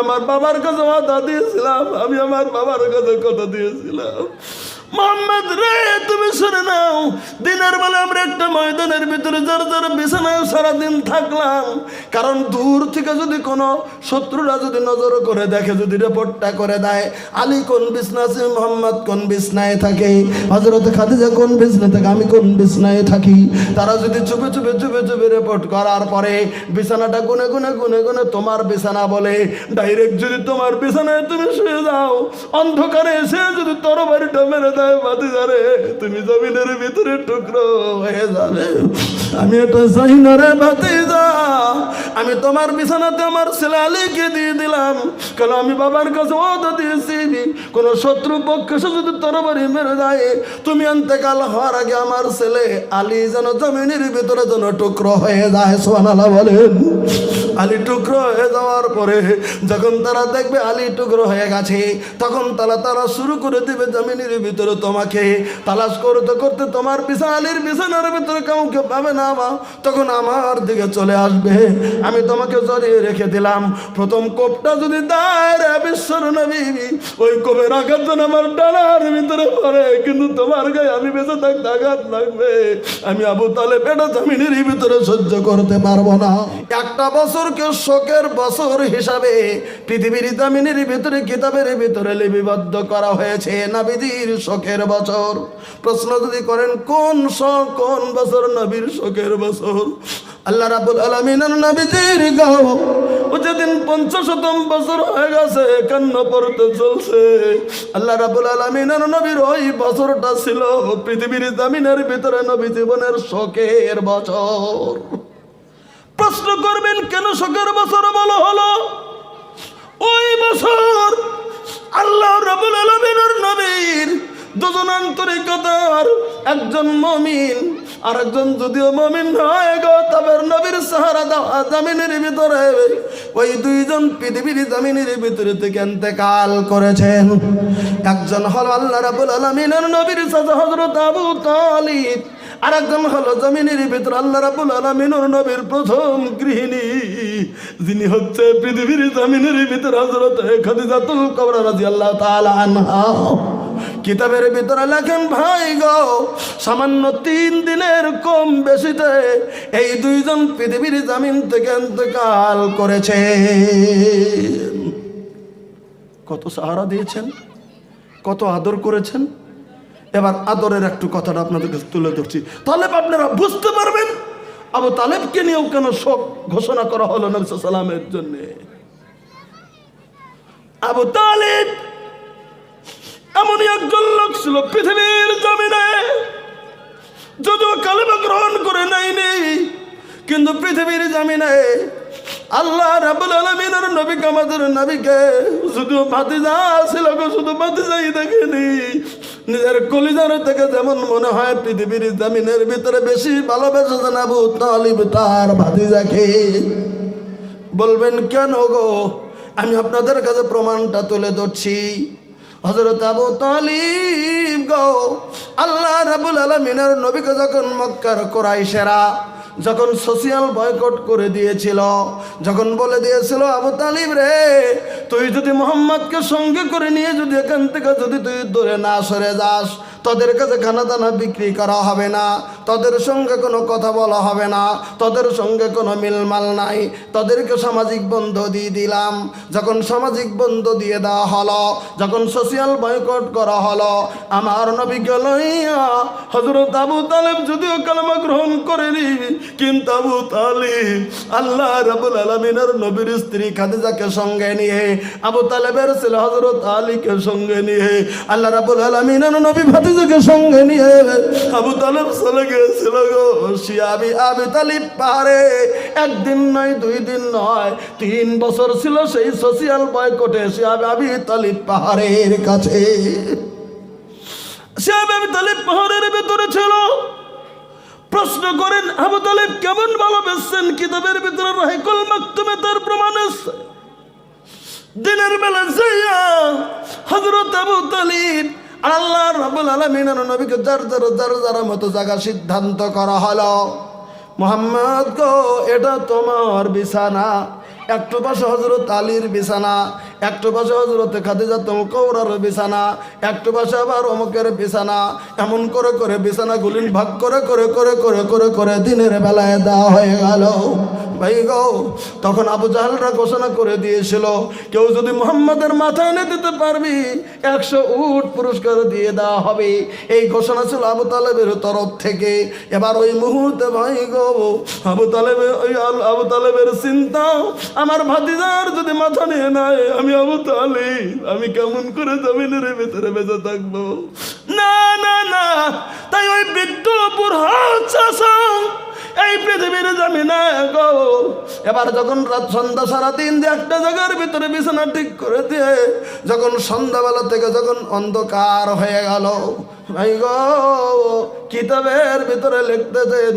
আমার বাবার কাছে কথা দিয়েছিলাম, আমি আমার বাবার কাছে কথা দিয়েছিলাম, মোহাম্মদ রে তুমি শুনে নাও, দিনের বেলা আমরা একটা ময়দানের ভিতরে যার যার বিছানায় সারাদিন থাকলাম, কারণ দূর থেকে যদি কোনো শত্রুরা যদি নজর করে দেখে, যদি রিপোর্টটা করে দেয় আলী কোন বিছনা আছে, মোহাম্মদ কোন বিছনায় থাকে, হযরত খাদিজা কোন বিছনায় থাকে, আমি কোন বিছনায় থাকি, তারা যদি চুপে চুপে চুপে চুপে রিপোর্ট করার পরে বিছানাটা গুনে গুনে গুনে গুনে তোমার বিছানা বলে, ডাইরেক্ট যদি তোমার বিছানায় তুমি শুয়ে যাও, অন্ধকারে এসে যদি তরবারিটা মেরে দেয় ভাতিজারে, তুমি জমিনের ভিতরে টুকরো হয়ে যাবে। আমি এটা চাই না রে ভাতিজা, আমি তোমার বিছানাতে আমার ছেলে আলীকে দিয়ে দিলাম, কারণ আমি বাবার কাছে ওয়াদা দিয়েছি কোন শত্রু পক্ষে যদি তরবারি মেরে দেয়, তুমি ইন্তেকাল হওয়ার আগে আমার ছেলে আলী যেন জমিনের ভিতরে যেন টুকরো হয়ে যায়। সুবহানাল্লাহ বলেন। আলী টুকরো হয়ে যাওয়ার পরে যখন তারা দেখবে আলী টুকরো হয়ে গেছে, তখন তারা শুরু করে দেবে জমিনের ভিতরে তোমাকে তালাশ করতে করতে, তোমার বিছানা আলীর বিছানার ভিতরে কাউকে পাবে না, তখন আমার দিকে চলে আসবে, আমি তোমাকে জড়িয়ে রেখে দিলাম, প্রথম কোপটা যদি দেয় রে বিশ্বর নবী, ওই কোপের আঘাত যেন আমার ডানার ভিতরে পড়ে, কিন্তু তোমার গায়ে আমি বেঁচে থাকতে আঘাত লাগবে, আমি আবু তালেব এটা জমিনের ভিতরে সহ্য করতে পারবো না। একটা বছরকে শোকের বছর হিসাবে পৃথিবীর জমিনের ভিতরে কিতাবের ভিতরে লিপিবদ্ধ করা হয়েছে নবীজির শোকের বছর। প্রশ্ন যদি করেন কোন বছর নবীর শোকের বছর, আল্লাহ রাব্বুল আলামিনের নবীজির গাও ও যেদিন ৫০তম বছর হয়ে গেছে, কান্না পড়তে চলছে, আল্লাহ রাব্বুল আলামিনের নবীর ওই বছরটা ছিল পৃথিবীর জমিনের ভিতরে নবী জীবনের শোকের বছর। প্রশ্ন করবেন কেন শোকের বছর বলা হলো? ওই বছর আল্লাহ রাব্বুল আলামিনের নবীর দুজন আন্তরিকতার, একজন মুমিন আর একজন যদিও মুমিন হয় গো, তবে নবীর সাহারা দেওয়া জমিনের ভিতরে ওই দুইজন পৃথিবীর জমিনের ভিতরে থেকে ইন্তেকাল করেছেন। একজন হলো আল্লাহ রাব্বুল আলামিনের নবীর চাচা হযরত আবু তালিব, আর একজন হলো জমিনের ভিতরে আল্লাহ রাব্বুল আলামিনের নবীর প্রথম গৃহিণী, যিনি হচ্ছে পৃথিবীর জমিনের ভিতরে হযরত খাদিজাতুল কুবরা রাদিয়াল্লাহু তাআলা আনহা। কিতাবের ভিতরে লেখেন ভাই গো, সামান্য 3 দিনের কম বেশিতে এই দুইজন পৃথিবীর জমিন থেকে ইন্তেকাল করেছে। কত সাহারা দিয়েছেন, কত আদর করেছেন। এবার আদরের একটু কথাটা আপনাদের কাছে তুলে ধরছি, তাহলে আপনারা বুঝতে পারবেন আবু তালেবকে নিয়েও কেন শোক ঘোষণা করা হলো নবী সাল্লাল্লাহু আলাইহি ওয়াসাল্লামের জন্য। আবু তালেব এমনই একজন লোক ছিল পৃথিবীর জমিনে, যদিও কালেমা গ্রহণ করে নেয়নি, কিন্তু পৃথিবীর জমিনে আল্লাহ রাব্বুল আলামিনের নবীকে, আমাদের নবীকে যদিও ভাতিজা ছিল, শুধু ভাতিজাই দেখেনি, নিজের কলিজার থেকে যেমন মনে হয় পৃথিবীর জমিনের ভিতরে বেশি ভালোবেসেছেন আবু তালিব তার ভাতিজাকে। বলবেন কেন গো? আমি আপনাদের কাছে প্রমাণটা তুলে ধরছি। হযরত আবু তালিব গো, আল্লাহ রাব্বুল আলামিনের নবীকে যখন মক্কার কুরাইশেরা যখন সোশিয়াল বয়কট করে দিয়েছিল, যখন বলে দিয়েছিল আবু তালিব রে, তুই যদি মুহাম্মদকে সঙ্গে করে নিয়ে যদি এখান থেকে যদি তুই দূরে না সরে যাস, তোদের কাছে খানা দানা বিক্রি করা হবে না, তোদের সঙ্গে কোনো কথা বলা হবে না, তোদের সঙ্গে কোনো মিলমাল নাই, তোদেরকে সামাজিক বন্ধ দিয়ে দিলাম। যখন সামাজিক বন্ধ দিয়ে দেওয়া হলো, যখন সোশিয়াল বয়কট করা হলো, আমার নবীকে লইয়া হযরত আবু তালেব যদিও কালেমা গ্রহণ করেনি, কিন্তু আবু তালিব আল্লাহ রাব্বুল আলামিনের নবীর স্ত্রী খাদিজাকে সঙ্গে নিয়ে, আবু তালেবের ছেলে হযরত আলীকে সঙ্গে নিয়ে, আল্লাহ রাব্বুল আলামিনের নবী ভাতিজাকে সঙ্গে নিয়ে আবু তালেব চলে গিয়েছিল গো শিয়াবি আবি তালিব পাহাড়ে। একদিন নয়, 2 দিন নয়, 3 বছর ছিল সেই সোশিয়াল বয়কটে শিয়াবি আবি তালিব পাহাড়ের কাছে। শিয়াবি আবি তালিব পাহাড়ের ভিতরে ছিল। প্রশ্ন করেন আবু তালেব কেমন ভালোবেসেন? কিতাবের ভিতরে রাহিকুল মাকতুমে তার প্রমাণ আছে। দিনের বেলা যাইয়া হযরত আবু তালিব আল্লাহ রাব্বুল আলামিনের নবীকে যার মতো জায়গা সিদ্ধান্ত করা হলো, মুহাম্মদ গো এটা তোমার বিছানা, একটু পাশে হযরত আলীর বিছানা, একটু পাশে হযরত খাদিজাতুল কুবরার বিছানা, একটু পাশে আবার অমুকের বিছানা। এমন করে করে বিছানাগুলি ভাগ করে করে করে করে করে করে দিনের বেলায় দেওয়া হয়ে গেল। ভাই গো, তখন আবু জাহেলরা ঘোষণা করে দিয়েছিল, কেউ যদি মুহাম্মাদের মাথা এনে দিতে পারবি 100 উট পুরস্কার দিয়ে দেওয়া হবে। এই ঘোষণা ছিল আবু তালেবের তরফ থেকে। এবার ওই মুহূর্তে ভাই গো, আবু তালেবের চিন্তা, আমার ভাতিজার যদি মাথা নিয়ে নেয়, আমি আবু তালেব, আমি কেমন করে জমিনের ভিতরে বেঁচে থাকবো? না না না, তাই ওই বিদ্যুপুর এই পৃথিবীর জমিনে গো, এবার যখন রাত সন্ধ্যা সারাদিন যে একটা জায়গার ভিতরে বিছানা ঠিক করে দিয়ে যখন সন্ধ্যাবেলা থেকে যখন অন্ধকার হয়ে গেল, ভাই গো কিতাবের ভিতরে লিখতেছেন,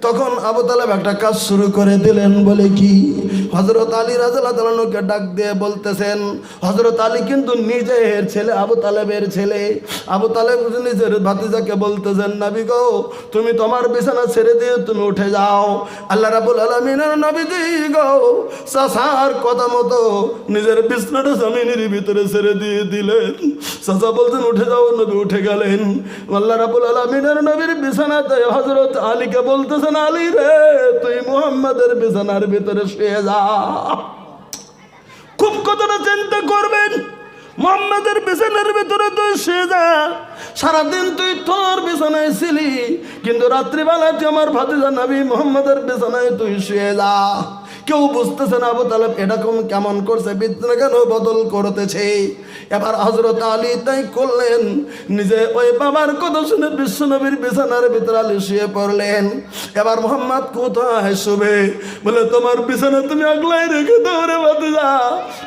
তখন আবু তালেব একটা কাজ শুরু করে দিলেন। বলে কি? হযরত আলী রাদিয়াল্লাহু তাআলাকে ডাক দিয়ে বলতেছেন, হযরত আলী কিন্তু নিজের ছেলে, আবু তালেবের ছেলে। আবু তালেব নিজের ভাতিজাকে বলতেছেন, নবী গো, তুমি তোমার বিছানা ছেড়ে দিয়ে তুমি উঠে যাও। আল্লাহ রাব্বুল আলামিনের নবীজি গো চাচার কথা মতো নিজের বিছানাটা জমিনের ভিতরে ছেড়ে দিয়ে দিলেন। চাচা বলতেন উঠে যাও, নবী উঠে গেলেন। আল্লাহ রাব্বুল আলামিনের নবীর বিছানাতে হযরত আলীকে বলতেছেন, আলী রে, তুই মুহাম্মাদের বিছানার ভিতরে শুয়ে যা। খুব কথাটা চিন্তা করবেন, মুহাম্মাদের বিছানার ভিতরে তুই শুয়ে যা। সারাদিন তুই তোর বিছানায় ছিলি, কিন্তু রাত্রিবেলায় তুই আমার ভাতিজা নবী মুহাম্মাদের বিছানায় তুই শুয়ে যা। কেউ বুঝতেছে না আবু তালেব এরকম কেমন করছে, বিছানা কেন বদল করতেছে। এবার হযরত আলী তাই করলেন, নিজে ওই বাবার কথা শুনে বিশ্বনবীর বিছানার ভিতরে আলী শুয়ে পড়লেন। এবার মুহাম্মদ কোথায় শুবে? বলে তোমার বিছানা তুমি আগলাই রেখে দাও রে ভাতিজা,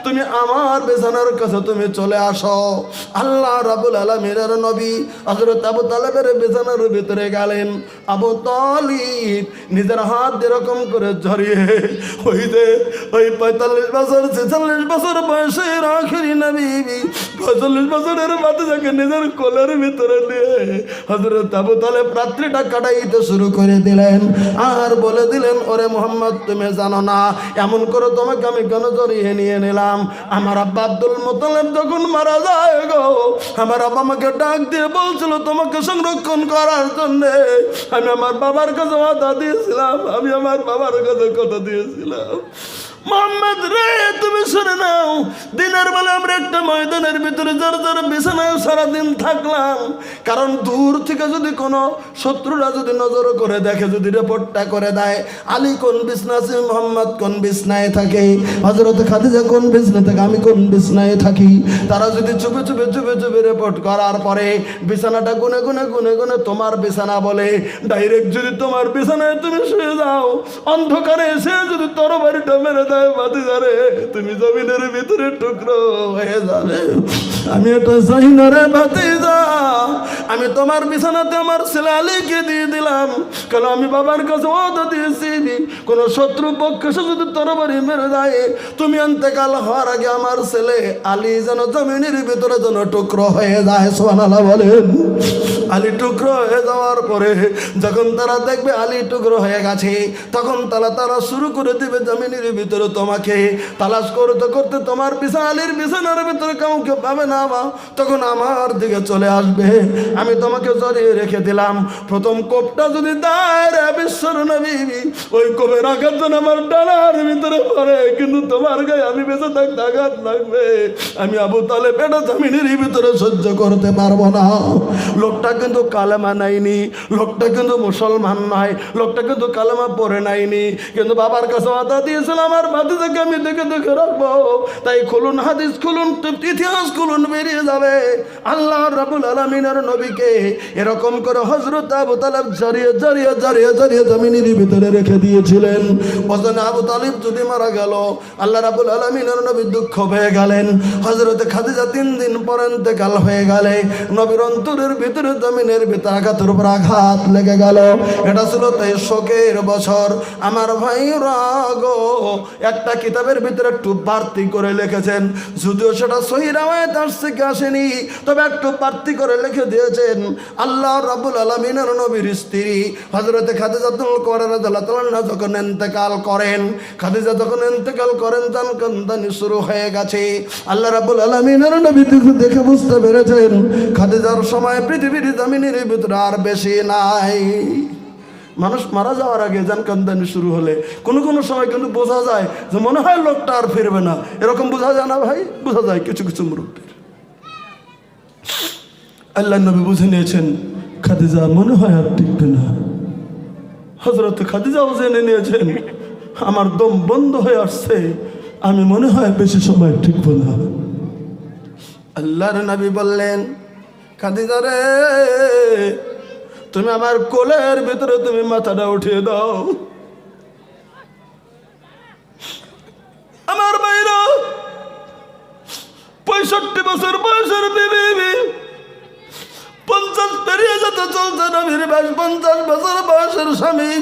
তুমি আমার বিছানার কাছে তুমি চলে আসো। আল্লাহ রাব্বুল আলামিনের নবী হযরত আবু তালেবের বিছানার ভিতরে গেলেন। আবু তালিব নিজের হাত এরকম করে জড়িয়ে ওই যে ওই 45 বছর 46 বছর বয়সের আখেরি নবী 45 বছরের ভাতিজাকে নিজের কোলের ভিতরে নিয়ে হযরত আবু তালেব রাত্রিটা কাটাইতে শুরু করে দিলেন। আর বলে দিলেন, ওরে মুহাম্মদ, তুমি জানো না এমন করে তোমাকে আমি কেন জড়িয়ে নিয়ে নিলাম? আমার আব্বা আব্দুল মুত্তালিব যখন মারা যায় গো, আমার আব্বা আমাকে ডাক দিয়ে বলছিল তোমাকে সংরক্ষণ করার জন্য। আমি আমার বাবার কাছে কথা দিয়েছিলাম, আমি আমার বাবার কাছে কথা দিয়েছিলাম, মুহাম্মদ রে তুমি শুনে নাও, দিনের বেলা আমরা একটা ময়দানের ভিতরে যার যার বিছানায় সারাদিন থাকলাম। কারণ দূর থেকে যদি কোনো শত্রুরা যদি নজর করে দেখে, যদি রিপোর্টটা করে দেয়, আলী কোন বিছনা আছে, মুহাম্মদ কোন বিছনায় থাকে, হযরত খাদিজা কোন বিছনায় থাকে, আমি কোন বিছনায় থাকি, তারা যদি চুপে চুপে চুপে চুপে রিপোর্ট করার পরে বিছানাটা গুনে গুনে গুনে গুনে তোমার বিছানা বলে, ডাইরেক্ট যদি তোমার বিছানায় তুমি শুয়ে যাও, অন্ধকারে এসে যদি তরবারিটা মেরে দেয়, ভাতিজারে তুমি জমিনের ভিতরে টুকরো হয়ে যাবে। আমি এটা চাই না রে ভাতিজা, আমি তোমার বিছানাতে আমার ছেলে আলীকে দিয়ে দিলাম। কারণ আমি বাবার কাছে ওয়াদা দিয়েছি, কোন শত্রু পক্ষে যদি তরবারি মেরে দেয়, তুমি ইন্তেকাল হওয়ার আগে আমার ছেলে আলী যেন জমিনের ভিতরে যেন টুকরো হয়ে যায়। সুবহানাল্লাহ বলেন। আলী টুকরো হয়ে যাওয়ার পরে যখন তারা দেখবে আলী টুকরো হয়ে গেছে, তখন তারা শুরু করে দিবে জমিনের ভিতরে তোমাকে তালাশ করতে করতে তোমার আলীর বিছানার ভিতরে কাউকে পাবে না। তখন আমার দিকে চলে আসবে, আমি তোমাকে জড়িয়ে রেখে দিলাম। প্রথম কোপটা যদি দেয় রে বিশ্বর নবী, ওই কোপের আঘাত যেন আমার ডানার ভিতরে পড়ে, কিন্তু তোমার গায়ে আমি বেঁচে থাকতে আঘাত লাগবে, আমি আবু তালেব এটা জমিনের ভিতরে সহ্য করতে পারবো না। লোকটা কিন্তু কালেমা নাইনি, লোকটা কিন্তু মুসলমান নয়, লোকটা কিন্তু কালেমা পড়ে নাইনি, কিন্তু বাবার কাছে ওয়াদা দিয়েছিল আমার ভাতিজাকে আমি দেখে দেখে রাখবো। তাই খুলুন হাদিস, খুলুন ইতিহাস, খুলুন বেরিয়ে যাবে আল্লাহ রাব্বুল আলামিনের নবীকে এরকম করে হযরত আবু তালেব জড়িয়ে জড়িয়ে জড়িয়ে জড়িয়ে জমিনের ভিতরে রেখে দিয়েছিলেন। ওজনে আবু তালেব যদি মারা গেল, আল্লাহ রাব্বুল আলামিনের নবী দুঃখ পেয়ে গেলেন। হযরত খাদিজা 3 দিন পর ইন্তেকাল হয়ে গেলে নবীর অন্তরের ভিতরে জমিনের ভিতরে আঘাতের উপর আঘাত লেগে গেল। এটা ছিল তাই শোকের বছর। আমার ভাইরা গো, একটা কিতাবের ভিতরে একটু বাড়তি করে লিখেছেন, যদিও সেটা সহিহ রাওয়ায়াত আসছে কি আসেনি, তবে একটু বাড়তি করে লিখে দিয়েছেন। আল্লাহ রাব্বুল আলামিনের নবীর স্ত্রী হযরত খাদিজাতুল কুবরা রাদিয়াল্লাহু তাআলা যখন ইন্তেকাল করেন, খাদিজা যখন ইন্তেকাল করেন জান কান্দানি শুরু হয়ে গেছে। আল্লাহ রাব্বুল আলামিনের নবী দেখে বুঝতে পেরেছেন খাদিজার সময় পৃথিবীর জমিনের ভিতরে আর বেশি নাই। মানুষ মারা যাওয়ার আগে জান কান্দানি শুরু হলে কোনো কোনো সময় কিন্তু বোঝা যায় যে মনে হয় লোকটা আর ফিরবে না, এরকম বোঝা যায় না ভাই? বোঝা যায় কিছু কিছু মুরব্বীর। আল্লাহ নবী বুঝে নিয়েছেন খাদিজা মনে হয় আর টিকবে না। হযরত খাদিজাও জেনে নিয়েছেন আমার দম বন্ধ হয়ে আসছে, আমি মনে হয় বেশি সময় টিকবো না। আল্লাহর নবী বললেন, খাদিজা রে, তুমি আমার কোলের ভিতরে তুমি মাথাটা উঠিয়ে দাও। আমার ভাইরা 65 বছর বয়সের বিবি 50 পেরিয়ে যেতে চলছে নবীর বয়স 50 বছর বয়সের স্বামী,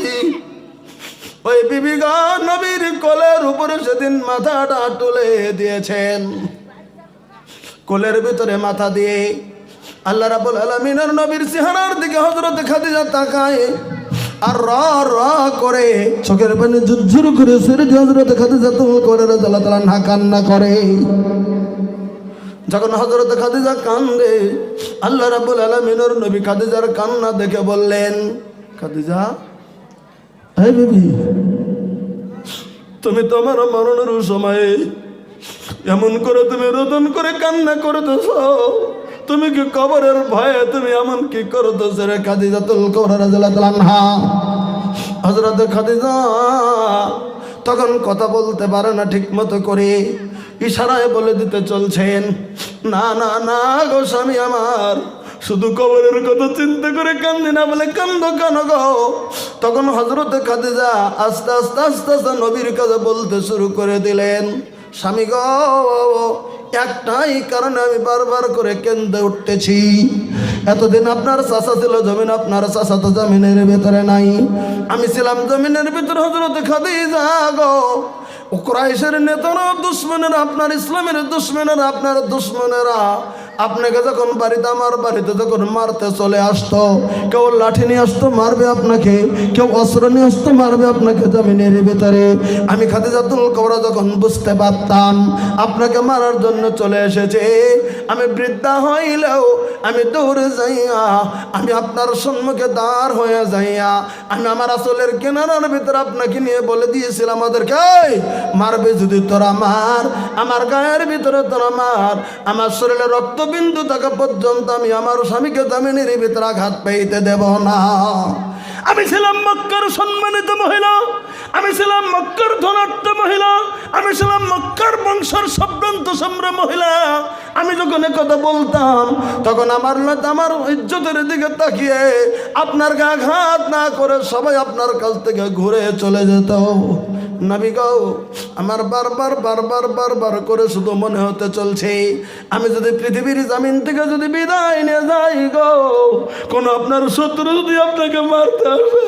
ওই বিবি গা নবীর কোলের উপরে সেদিন মাথাটা তুলে দিয়েছেন। কোলের ভিতরে মাথা দিয়ে আল্লাহ রাব্বুল আলামিনের নবীর চেহারার দিকে হযরত খাদিজা তাকায় আর র করে চোখের পানি ঝুরঝুর করে ছেড়ে দিয়ে হযরত খাদিজা রাদিয়াল্লাহু তাআলা না কান্না করে। যখন হযরত খাদিজা কান্দে আল্লাহ রাব্বুল আলামিনের নবী খাদিজার কান্না দেখে বললেন, খাদিজা হে বিবি, তুমি তোমার মরণের সময়ে এমন করে তুমি রোদন করে কান্না করতেছ, তুমি কি কবরের ভয়ে তুমি এমন কি করতেছ রে? খাদিজাতুল কুবরা রাদিয়াল্লাহু তাআলা আনহা হযরত খাদিজা তখন কথা বলতে পারে না ঠিক মতো করে, ইশারায় বলে দিতে চলছেন, না না না গো স্বামী আমার, শুধু কবরের কথা চিন্তা করে কান্দি না, বলে কান্দ কেন গো? তখন হযরত খাদিজা আস্তে আস্তে আস্তে আস্তে নবীর কাছে বলতে শুরু করে দিলেন, স্বামী গো, একটাই কারণে আমি বারবার করে কেঁদে উঠতেছি। এতদিন আপনার চাচা ছিল জমিন, আপনার চাচা তো জমিনের ভিতরে নাই, আমি ছিলাম জমিনের ভিতরে। হযরত খাদিজা গো, কুরাইশের নেতারা, দুশ্মনেরা, আপনার ইসলামের দুশ্মনেরা, আপনার দুশ্মনেরা আপনাকে যখন বাড়িতে, আমার বাড়িতে যখন মারতে চলে আসতো, কেউ লাঠি নিয়ে আসতো মারবে আপনাকে, কেউ অস্ত্র নিয়ে আসতো মারবে আপনাকে জমিনের ভিতরে, আমি খাদিজাতুল কুবরা যখন বুঝতে পারতাম আপনাকে মারার জন্য চলে এসেছে, আমি বৃদ্ধা হইলেও আমি দৌড়ে যাইয়া, আমি আপনার সম্মুখে দাঁড় হয়ে যাইয়া, আমি আমার আসলের কেনারার ভিতরে আপনাকে নিয়ে বলে দিয়েছিলাম আমাদেরকে মারবে যদি তোরা মার, আমার গায়ের ভিতরে তোরা মার, আমার শরীরে রক্তবিন্দু থাকা পর্যন্ত আমি আমার স্বামীকে জমিনের ভিতরে আঘাত পাইতে দেব না। আমি ছিলাম মক্কার সম্মানিত মহিলা, আমি ছিলাম মক্কার ধনাঢ্য মহিলা, আমি ছিলাম মক্কার বংশের সম্ভ্রান্ত সম্ভ্র মহিলা। আমি যখন কথা বলতাম তখন আমার ইজ্জতের দিকে তাকিয়ে আপনার গা আঘাত না করে সবাই আপনার কাছ থেকে ঘুরে চলে যেত। নবী গো, আমার বারবার বারবার বারবার করে শুধু মনে হতে চলছে, আমি যদি পৃথিবীর জমিন থেকে যদি বিদায় নিয়ে যাই গো, কোন আপনার শত্রু যদি আপনাকে মারতে আসে,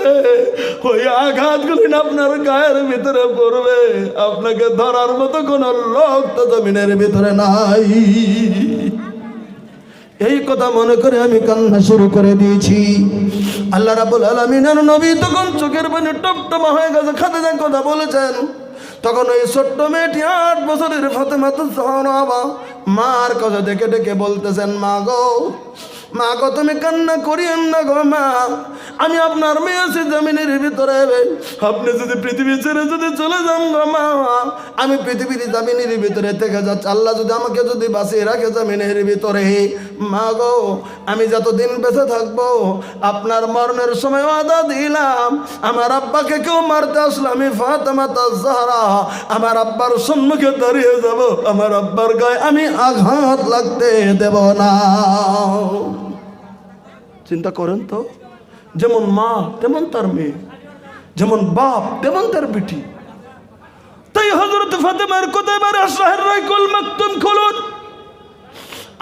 ওই আঘাতগুলি না আপনার গায়ের ভিতরে পড়বে, আপনাকে ধরার মতো কোনো লোক তো জমিনের ভিতরে নাই। এই কথা মনে করে আমি কান্না শুরু করে দিয়েছি। আল্লাহ রাব্বুল আলামিনের নবী তখন চোখের পানি টপটপা হয়ে গেছে। খাদিজা কথা বলেছেন, তখন ওই ছোট্ট মেয়েটি 8 বছরের ফাতেমাতুজ জাহরা মার কথা ডেকে ডেকে বলতেছেন, মা গো, মা গো, তুমি কান্না করিয়েন না গো মা, আমি আপনার মেয়ে আছি জমিনের ভিতরে, আপনি যদি পৃথিবী ছেড়ে যদি চলে যান গো মা, আমি পৃথিবীর জমিনের ভিতরে থেকে যাচ্ছি, আল্লাহ যদি আমাকে যদি বাঁচিয়ে রাখে জমিনের ভিতরে, মা গো, আমি যতদিন বেঁচে থাকবো আপনার মরণের সময় ওয়াদা দিলাম, আমার আব্বাকে কেউ মারতে আসলে আমি ফাতেমাতুজ জাহরা আমার আব্বার সম্মুখে দাঁড়িয়ে যাব, আমার আব্বার গায়ে আমি আঘাত লাগতে দেব না। চিন্তা করেন তো, যেমন মা তেমন তার মেয়ে, যেমন বাপ তেমন তার বেটি। তাই হযরত ফাতেমার কোথায় বার আসরাহের রাইকুল মাকতুম খুলুন।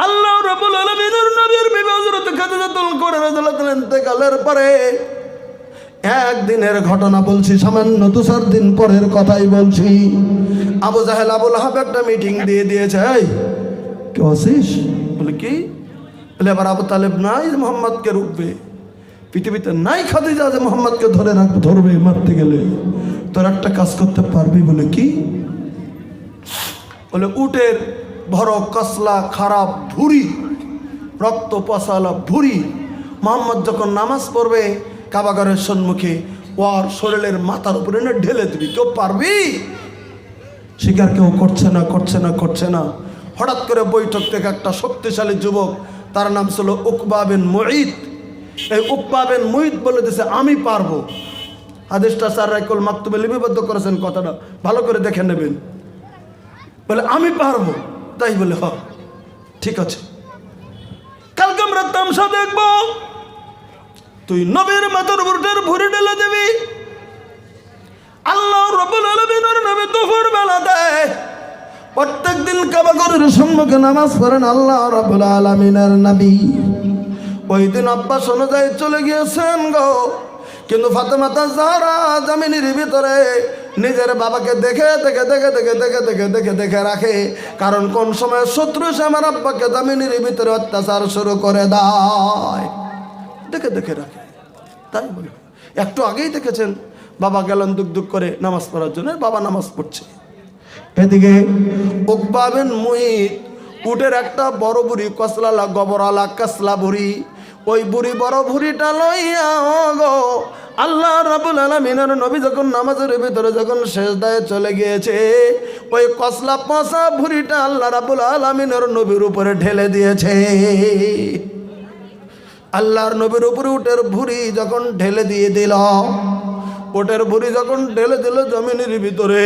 আল্লাহ রাব্বুল আলামিনের নবীর বিবি হযরত খাদিজাতুল কুবরা রাদিয়াল্লাহু তাআলা ইন্তেকালের পরে একদিনের ঘটনা বলছি, সামান্য 2-4 দিন পরের কথাই বলছি। আবু জাহেল আবু লাহাব একটা মিটিং দিয়ে দিয়েছে, এই কেউ আসিস? বলে কি? বলে আবার আবু তালেব নাই মোহাম্মদকে রুখবে, পৃথিবীতে নাই খাদিজা যে মোহাম্মদকে ধরবে মারতে গেলে, তোর একটা কাজ করতে পারবি। বলে কি? বলে উটের বড় কসলা খারাপ ভুঁড়ি, রক্ত পশালা ভুঁড়ি, মোহাম্মদ যখন নামাজ পড়বে কাবাগরের সম্মুখে ওর শরীরের মাথার উপরে না ঢেলে দিবি। কেউ পারবি? স্বীকার কেউ করছে না, করছে না, করছে না। হঠাৎ করে বৈঠক থেকে একটা শক্তিশালী যুবক, তার নাম ছিল উকবা বিন মুঈত। এই উকবা বিন মুঈত বলে দিয়েছে আমি পারবো। হাদিসটা স্যার রাইকুল মাকতুবে লিপিবদ্ধ করেছেন, কথাটা ভালো করে দেখে নেবেন। বলে আমি পারবো। তাই বলে হ, ঠিক আছে, কালকে আমরা তামসা দেখবো, তুই নবীর মাথার উপর ভুঁড়ি ঢেলে দিবি। আল্লাহ রাব্বুল আলামিনের নামে দুপুর বেলা দেয় প্রত্যেক দিন কাবাগরের সম্মুখে নামাজ পড়েন আল্লাহ রাব্বুল আলামিনের নবী। ওই দিন আব্বাস অনুযায়ী চলে গিয়েছেন গো, কিন্তু ফাতেমা তাজহারা জামিনের ভিতরে নিজের বাবাকে দেখে দেখে দেখে দেখে দেখে দেখে দেখে দেখে রাখে, কারণ কোন সময় শত্রু সে আমার আব্বাকে জামিনের ভিতরে অত্যাচার শুরু করে দেয়, দেখে দেখে রাখে। তাই বলে একটু আগেই দেখেছেন বাবা গেলেন দুক দুক করে নামাজ পড়ার জন্য, বাবা নামাজ পড়ছে। এদিকে উকবা বিন মুঈত উটের একটা বড় বুড়ি, কসলালা গবরালা কাসলা বুড়ি, ওই বুড়ি বড় বুড়িটা লইয়া গো আল্লাহ রাব্বুল আলামিনের নবী যখন নামাজের ভিতরে যখন সেজদায় চলে গিয়েছে, ওই কসলা পচা বুড়িটা আল্লাহ রাব্বুল আলামিনের নবীর উপরে ঢেলে দিয়েছে। আল্লাহর নবীর উপরে উটের ভুঁড়ি যখন ঢেলে দিয়ে দিল, উটের ভুঁড়ি যখন ঢেলে দিল জমিনের ভিতরে,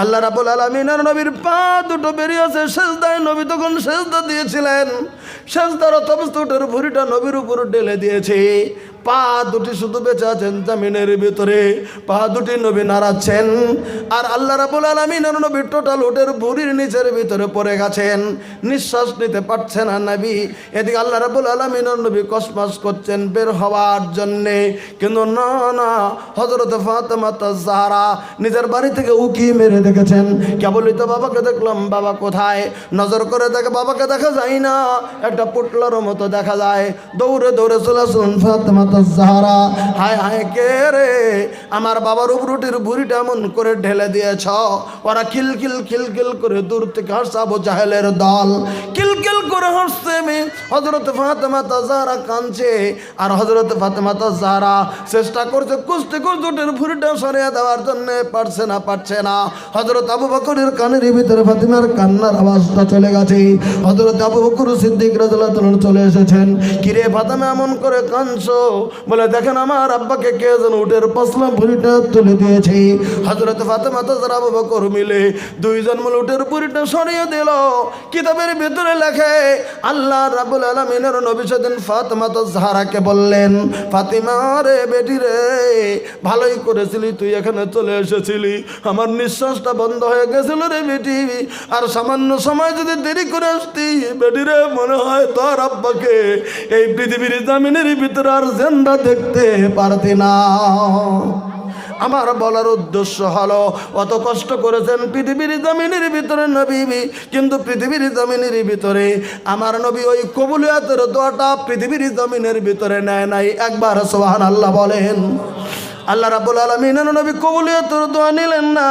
আল্লাহ রাব্বুল আলামিনের নবীর পা দুটো বেরিয়েছে সেজদায়। নবী তখন সেজদা দিয়েছিলেন, সেজদারত অবস্থায় উটের ভুঁড়িটা নবীর উপর ঢেলে দিয়েছে। পা দুটি শুধু বেঁচে আছেন জমিনের ভিতরে, পা দুটি নবী নাড়াচ্ছেন, আর আল্লাহ রাব্বুল আলামিনের নবী টোটাল উটের ভুঁড়ির নিচের ভিতরে পড়ে গেছেন, নিঃশ্বাস নিতে পারছেন না নবী। এদিকে আল্লাহ রাব্বুল আলামিনের নবী কসমাস করছেন বের হওয়ার জন্যে, কিন্তু না না, হযরত ফাতেমা তাজহারা নিজের বাড়ি থেকে উকি মেরে দেখেছেন। কেবলই তো বাবাকে দেখলাম, বাবা কোথায়? নজর করে দেখে বাবাকে দেখা যায় না, একটা পুটলার মতো দেখা যায়। দৌড়ে দৌড়ে চলে আসলেন ফাতেমা তাজহারা। হায় হায়, কে রে? আমার বাবার উপরুটির ভুঁড়িটা এমন করে ঢেলে দিয়েছ। ওরা খিলখিল খিলখিল করে দূর থেকে হাসছে, আবু জাহেলের দল কিলকিল করে হাসছে। হযরত ফাতেমা তাজহারা কাঁদছে, আর হযরত ফাতেমা তাজহারা চেষ্টা করছে কুস্তি করছে উটের ভুঁড়িটা সরিয়ে দেওয়ার জন্য, পারছে না, পারছে না। হযরত আবু বকরের কানের ভিতরে ফাতেমার কান্নার আওয়াজটা চলে গেছে। হযরত আবু বকর সিদ্দিক রাদিয়াল্লাহু তাআলা চলে এসেছেন। কিরে ফাতেমা এমন করে কাঁদছো? বলে দেখেন আমার আব্বাকে কে যেন উটের পশলা ভুঁড়িটা তুলে দিয়েছে। হযরত ফাতেমা তাজহারা আবু বকর মিলে দুইজন মিলে উটের ভুঁড়িটা সরিয়ে দিল। কিতাবের ভিতরে লেখে আল্লাহ রাব্বুল আলামিনের নবী সেদিন ফাতেমা তাজহারাকে বললেন, ফাতিমা রে বেটি রে, ভালোই করেছিলি তুই এখানে চলে এসেছিলি, আমার নিঃশ্বাসটা বন্ধ হয়ে গেছিল রে বেটি, আর সামান্য সময় যদি দেরি করে আসতি বেটি রে, মনে হয় তোর আব্বাকে এই পৃথিবীর জামিনের ভিতরে আর জিন্দা দেখতে পারতি না। আমার বলার উদ্দেশ্য হলো, অত কষ্ট করেছেন পৃথিবীর জমিনের ভিতরে নবী, কিন্তু পৃথিবীর জমিনের ভিতরে আমার নবী ওই কবুলিয়াতের দোয়াটা পৃথিবীর জমিনের ভিতরে নেয় নাই। একবার সুবহানাল্লাহ বলেন। আল্লাহ রাব্বুল আলামিনের নবী কবুলিয়তের দোয়া নিলেন না।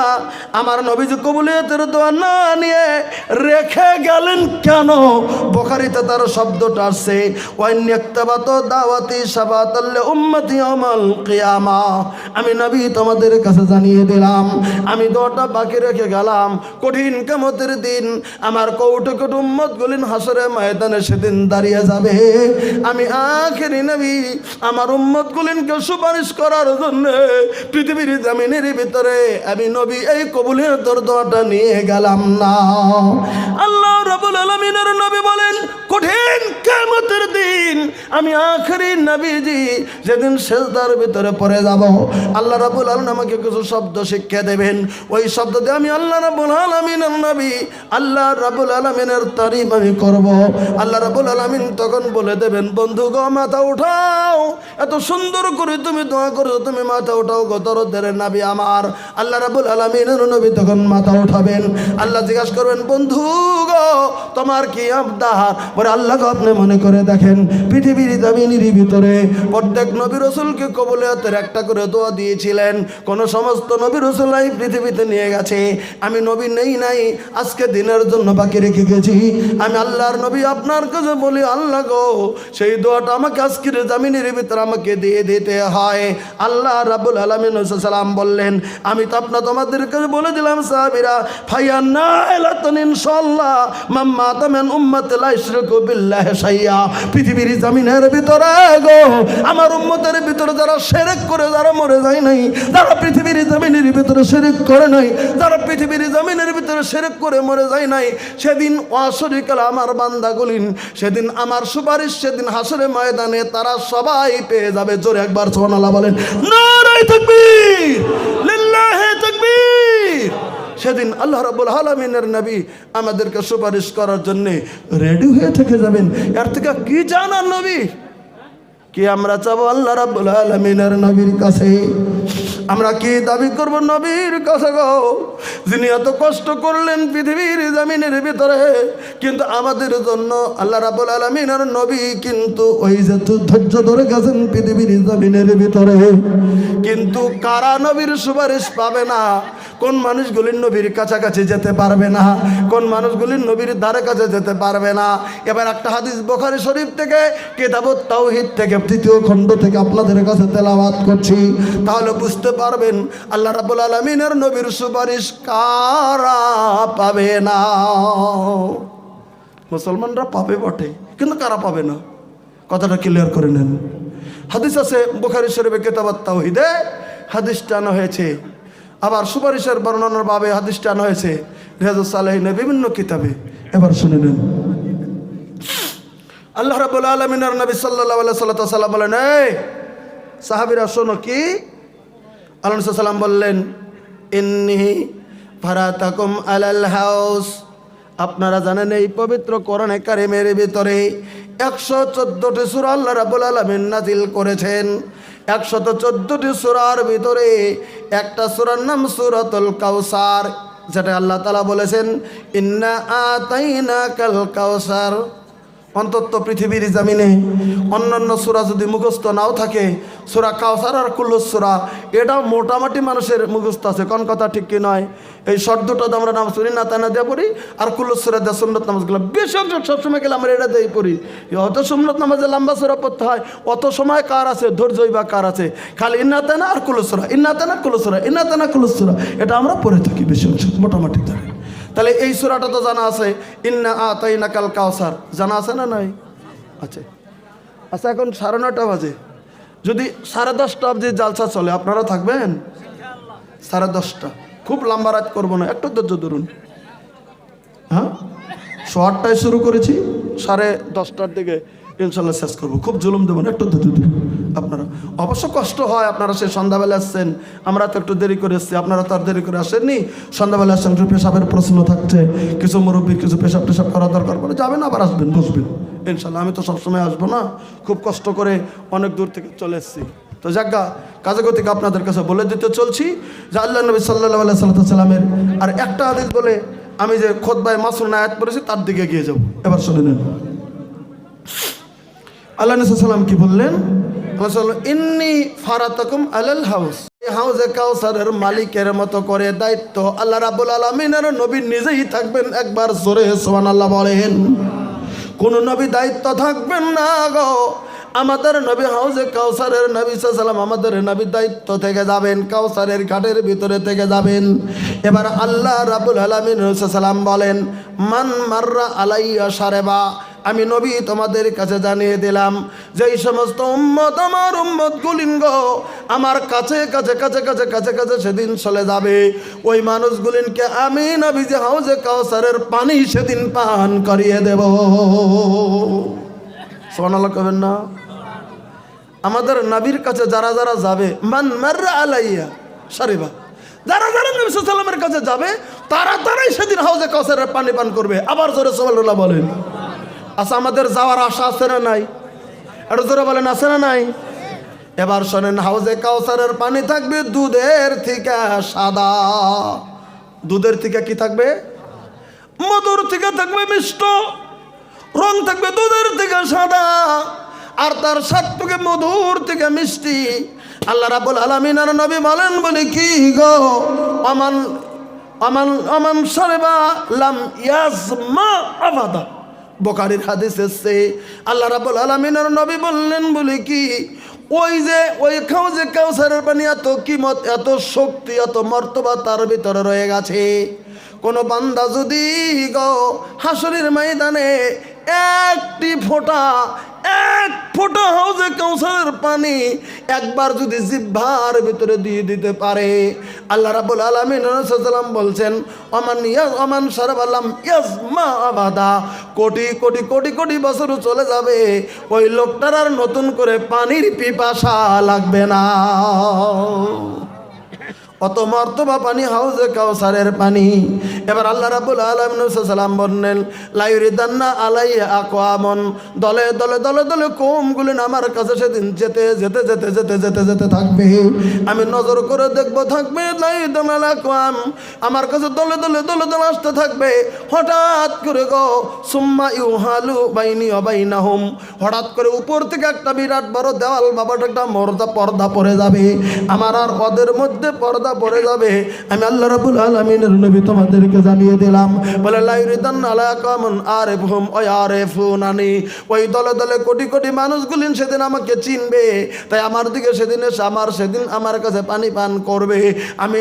আমার নবী যে কবুলিয়তের দোয়া না নিয়ে রেখে গেলেন কেন? বুখারীতে তার শব্দটা আসছে, ওয়াইন্যাক্তাবাত দাওয়াতি শাফাতাল উম্মতি ইয়াউমাল কিয়ামা। আমি নবী তোমাদের কাছে জানিয়ে দিলাম, আমি দোয়াটা বাকি রেখে গেলাম। কঠিন কিয়ামতের দিন আমার কৌটো কৌটো উম্মতগুলো হাসরের ময়দানে সেদিন দাঁড়িয়ে যাবে। আমি আখেরি নবী আমার উম্মতগুলোকে সুপারিশ করার জন্য পৃথিবীর জমিনের ভিতরে আমি নবী এই কবুলিয়তের দোয়াটা নিয়ে গেলাম না। আল্লাহ রাব্বুল আলামিনের নবী বলেন, কঠিন কিয়ামতের দিন যেদিন আমি আখেরি নবীজি যেদিন সেজদার ভিতরে পড়ে যাব, আল্লাহ রাব্বুল আলামিন আমাকে কিছু শব্দ শিক্ষা দেবেন। ওই শব্দ দিয়ে আমি আল্লাহ রাব্বুল আলামিনের নবী আল্লাহ রাব্বুল আলামিনের তারিফ আমি করব। আল্লাহ রাব্বুল আলামিন তখন বলে দেবেন, বন্ধু গো মাথা উঠাও, এত সুন্দর করে তুমি দোয়া করো, তুমি মাথা উঠাও গো দরদের নবী আমার। আল্লাহ রাব্বুল আলামিনের নবী তখন মাথা উঠাবেন। আল্লাহ জিজ্ঞাসা করবেন, বন্ধু গো তোমার কি আবদার? বলে আল্লাহ গো আপনি মনে করে দেখেন পৃথিবীর জমিনের ভিতরে প্রত্যেক নবী রাসূলকে কবুলিয়তের একটা করে দোয়া দিয়েছিলেন। কোন সমস্ত নবী রাসূলাই পৃথিবীতে নিয়ে গেছে, আমি নবী নেই নাই, আজকে দিনের জন্য বাকি রেখে গেছি। আমি আল্লাহর নবী আপনার কাছে বলি, আল্লাহ গো সেই দোয়াটা আমাকে আজকের জমিনের ভিতরে আমাকে দিয়ে দিতে হয়। আল্লাহ রাব্বুল আলামিন সালাম বললেন, আমি তো তোমাদের কাছে বলে দিলাম সাহাবীরা, ফায়ান্না ইলাতুন ইনশাআল্লাহ মাম্মা তামান উম্মতে লা ইশরিকু বিল্লাহি শাইয়া। পৃথিবীর জমিনের ভিতরে গো আমার উম্মতের ভিতরে যারা শিরক করে যারা মরে যায় নাই, যারা পৃথিবীর জমিনের ভিতরে শিরক করে নাই, যারা পৃথিবীর জমিনের ভিতরে শিরক করে মরে যায় নাই, সেদিন ওয়াশরিকাল আমার বান্দাগুলিন, সেদিন আমার সুপারিশ সেদিন হাসরের ময়দানে তারা সবাই পেয়ে যাবে। জোরে একবার সুবহানাল্লাহ বলেন, নারায়ে তাকবীর, লিল্লাহি তাকবীর। সেদিন আল্লাহ রাব্বুল আলামিনের নবী আমাদেরকে সুপারিশ করার জন্য রেডি হয়ে থেকে যাবেন। এর থেকে কি জানার নবী কি আমরা চাবো আল্লাহ রাব্বুল আলামিনের নবীর কাছে? আমরা কি দাবি করব নবীর কাছে গো, যিনি এত কষ্ট করলেন পৃথিবীর জমিনের ভিতরে, কিন্তু আমাদের জন্য আল্লাহ রাব্বুল আলামিনের নবী কিন্তু ওই যে ধৈর্য ধরে গেছেন পৃথিবীর জমিনের ভিতরে। কিন্তু কারা নবীর সুপারিশ পাবে না? কোন মানুষগুলির নবীর কাছাকাছি যেতে পারবে না, কোন মানুষগুলির নবীর ধারে কাছে যেতে পারবে না। এবার একটা হাদিস বুখারী শরীফ থেকে কিতাবুত তাওহীদ থেকে 3য় খণ্ড থেকে আপনাদের কাছে তেলাওয়াত করছি, তাহলে বুঝতে পারবেন আল্লাহ রাব্বুল আলামিনের নবীর সুপারিশ কারা পাবে না। মুসলমানরা পাবে বটে, কিন্তু কারা পাবে না কথাটা ক্লিয়ার করে নেন। হাদিস আছে বুখারী শরীফে কিতাবুত তাওহীদে হাদিসটা আনা হয়েছে, আবার সুপারিশের বর্ণনার ভাবে হাদিসটা আনা হয়েছে রিয়াজুস সালিহিনের বিভিন্ন কিতাবে। এবার শুনে নেন। আল্লাহ রাব্বুল আলামিনের নবী সাল্লাল্লাহু আলাইহি ওয়াসাল্লাম বলেন, এই সাহাবীরা শোনো কি? আল্লাহ সাল্লাম বললেন, ইন্নী ফারাতাকুম আলাল হাউস। আপনারা জানেন এই পবিত্র কোরআনে কারিমের ভিতরে 114টি সূরা আল্লাহ রাব্বুল আলামিন নাজিল করেছেন। 114টি সূরার ভিতরে একটা সূরার নাম সূরাতুল কাউসার, যেটা আল্লাহ তাআলা বলেছেন ইন্না আতাইনাকাল কাউসার। অন্তত পৃথিবীর জমিনে অন্যান্য সূরা যদি মুখস্থ নাও থাকে, সূরা কাউসার আর কুল্লুস সূরা এটাও মোটামুটি মানুষের মুখস্থ আছে। কোন কথা ঠিক কি নয়? এই শর্ট দুটো আমরা নামাজ পড়ি না তানা দিয়ে পড়ি, আর কুল্লুস সূরা দিয়ে সুন্নত নামাজগুলো বেশি অংশ সবসময় গেলে আমরা এটা দিয়েই পড়ি। অত সুন্নত নামাজে লম্বা সূরা পড়তে হয়, অত সময় কার আছে, ধৈর্যই বা কার আছে? খালি ইন্নাতানা আর কুল্লুস সূরা, ইন্নাতানা কুল্লুস সূরা, ইন্নাতানা কুল্লুস সূরা, এটা আমরা পড়ে থাকি বেশি অংশ মোটামুটি ধরে। তাহলে এই সূরাটা তো জানা আছে, ইন্না আতাইনাকাল কাউসার, জানা আছে না নাই? আচ্ছা আচ্ছা, এখন 9:30 বাজে, যদি 10:30 অবধি জালসা চলে আপনারা থাকবেন? 10:30, খুব লম্বা রাত করবো না, একটু ধৈর্য ধরুন। হ্যাঁ, 8:30টায় শুরু করেছি, 10:30টার দিকে ইনশাল্লাহ শেষ করবো। খুব জুলুম দেবো না, একটু ধৈর্য ধরুন। আপনারা অবশ্য কষ্ট হয়, আপনারা সে সন্ধ্যাবেলা আসছেন, আমরা তো একটু দেরি করে এসেছি, আপনারা তো আর দেরি করে আসেননি। সন্ধ্যাবেলা আসছেন, একটু পেশাবের প্রশ্ন থাকছে, কিছু মুরব্বীর কিছু পেশাব টেশাব করা দরকার পড়ে, যাবেন আবার আসবেন, বসবেন ইনশাল্লাহ। আমি তো সবসময় আসবো না, খুব কষ্ট করে অনেক দূর থেকে চলে এসেছি। তো যাজ্ঞা কাজে গতিকে আপনাদের কাছে বলে দিতে চলছি যে আল্লাহ নবী সাল্লাল্লাহু আলাইহি সাল্লামের আর একটা হাদিস বলে আমি যে খুতবায় মাসুন আয়াত পড়েছি তার দিকে এগিয়ে যাব। এবার শুনে নেন আল্লাহ নবী সাল্লাম কি বললেন। ইন্নী ফারাতাকুম আলাল হাউস, হাউজে কাউসারের মালিকের মতো করে দায়িত্ব আল্লাহ রাব্বুল আলামিনের নবী নিজেই থাকবেন। একবার জোরে সুবহানাল্লাহ বলেন। কোন নবী দায়িত্ব থাকবেন না গো, আমাদের নবী হাউজে কাউসারের নবী সাল্লাম আমাদের নবী দায়িত্ব থেকে যাবেন, কাউসারের ঘাটের ভিতরে থেকে যাবেন। এবার আল্লাহ রাব্বুল আলামিন সাল্লাম বলেন, মান মাররা আলাইয়া শারেবা, আমি নবী তোমাদের কাছে জানিয়ে দিলাম যে এই সমস্ত উম্মত আমার উম্মত গুলিন গো আমার কাছে কাছে কাছে কাছে কাছে কাছে সেদিন চলে যাবে, ওই মানুষগুলিনকে আমি নবী যে হাউজে কাউসারের পানি সেদিন পান করিয়ে দেব। সুবহানাল্লাহ কবেন না? আমাদের নবীর কাছে যারা যারা যাবে, মান মাররা আলাইয়া শারিবা, যারা যারা নবী সাল্লাল্লাহু আলাইহি ওয়াসাল্লামের কাছে যাবে তারা তারাই সেদিন হাউজে কাউসারের পানি পান করবে। আবার জোরে সুবহানাল্লাহ বলেন। আচ্ছা, আমাদের যাওয়ার আশা আছে না নাই? একটু জোরে বলেন, আছে না নাই? এবার শোনেন, হাউজে কাউসারের পানি থাকবে দুধের থেকে সাদা। দুধের থেকে কি থাকবে? মধুর থেকে থাকবে মিষ্ট, রং থাকবে দুধের থেকে সাদা, আর তার স্বাদ থেকে মধুর থেকে মিষ্টি। আল্লাহ রাব্বুল আলামিন আর নবী বলেন বলে কি গো, আমান আমান আমান শারিবা লাম ইয়াজমা আবাদা। বুখারীর হাদিস এসেছে, আল্লাহ রাব্বুল আলামিন আর নবী বললেন বলে কি, ওই যে ওই হাউজে কাউসারের পানি এত কিমত, এত শক্তি, এত মর্তবা তার ভিতরে রয়ে গেছে। কোন বান্দা যদি গো হাসরের ময়দানে এক ফোঁটা হাউজে কাউসারের পানি একবার যদি জিহ্বার ভিতরে দিয়ে দিতে পারে, আল্লাহ রাব্বুল আলামিন রাসূলুল্লাহ বলছেন, ওমান শারাবা লাম ইয়াজমা আবাদা, কোটি কোটি কোটি কোটি বছর চলে যাবে, ওই লোকটার আর নতুন করে পানির পিপাসা লাগবে না। অত মর্তবা পানি হাউজে কাউসারের পানি। এবার আল্লাহ রাব্বুল আলামিন সাল্লাম বললেন, লাইরিদান্না আলাইয়া আকওয়ামন, দলে দলে দলে দলে কওমগুলো আমার কাছে সেদিন যেতে যেতে যেতে যেতে যেতে যেতে থাকবে। আমি নজর করে দেখব, থাকবে লাইরিদান্না আকওয়াম, আমার কাছে দলে দলে দলে দলে আসতে থাকবে। হঠাৎ করে গো সুম্মা ইউহালু বাইনি ওয়া বাইনাহুম, হঠাৎ করে উপর থেকে একটা বিরাট বড় দেওয়াল বাবাটা একটা পর্দা পড়ে যাবে, আমার আর ওদের মধ্যে পর্দা পড়ে যাবে। আমি আল্লাহ রাব্বুল আলামিনের নবী তোমাদেরকে জানিয়ে দিলাম, বলে লাইরিদান আলাকামন আরিফহুম ওয়া ইয়ারিফুনানি, ওই দলে দলে কোটি কোটি মানুষগুলি সেদিন আমাকে চিনবে, তাই আমার দিকে সেদিন এসে সেদিন আমার কাছে পানি পান করবে।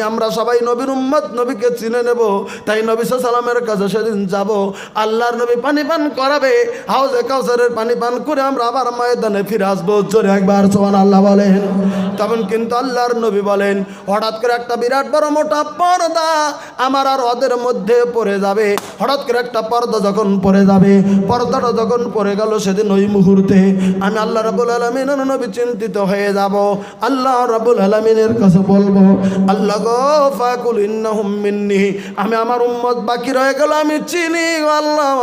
আমরা সবাই নবীর উম্মত, নবীকে চিনে নেব, তাই নবী সাল্লামের কাছে সেদিন যাব, আল্লাহর নবী পানি পান করাবে, হাউজে কাউসারের পানি পান করে আমরা আবার ময়দানে ফিরে আসবো। জোরে একবার সুবহানাল্লাহ বলেন। তখন কিন্তু আল্লাহর নবী বলেন, হঠাৎ করে একটা বিরাট বড় মোটা পর্দা আমার আর ওদের মধ্যে পড়ে যাবে। হঠাৎ করে একটা পর্দা যখন পড়ে যাবে, পর্দাটা যখন পড়ে গেল, সেদিন ওই মুহূর্তে আমি আল্লাহ রাব্বুল আলামিনের নবী চিন্তিত হয়ে যাব। আল্লাহ রাব্বুল আলামিনের কাছে বলবো, আল্লাহ গো ফাকুল ইন্নাহুম মিন্নি, আমি আমার উম্মত বাকি রয়ে গেল, আমি চিনি আল্লাহ,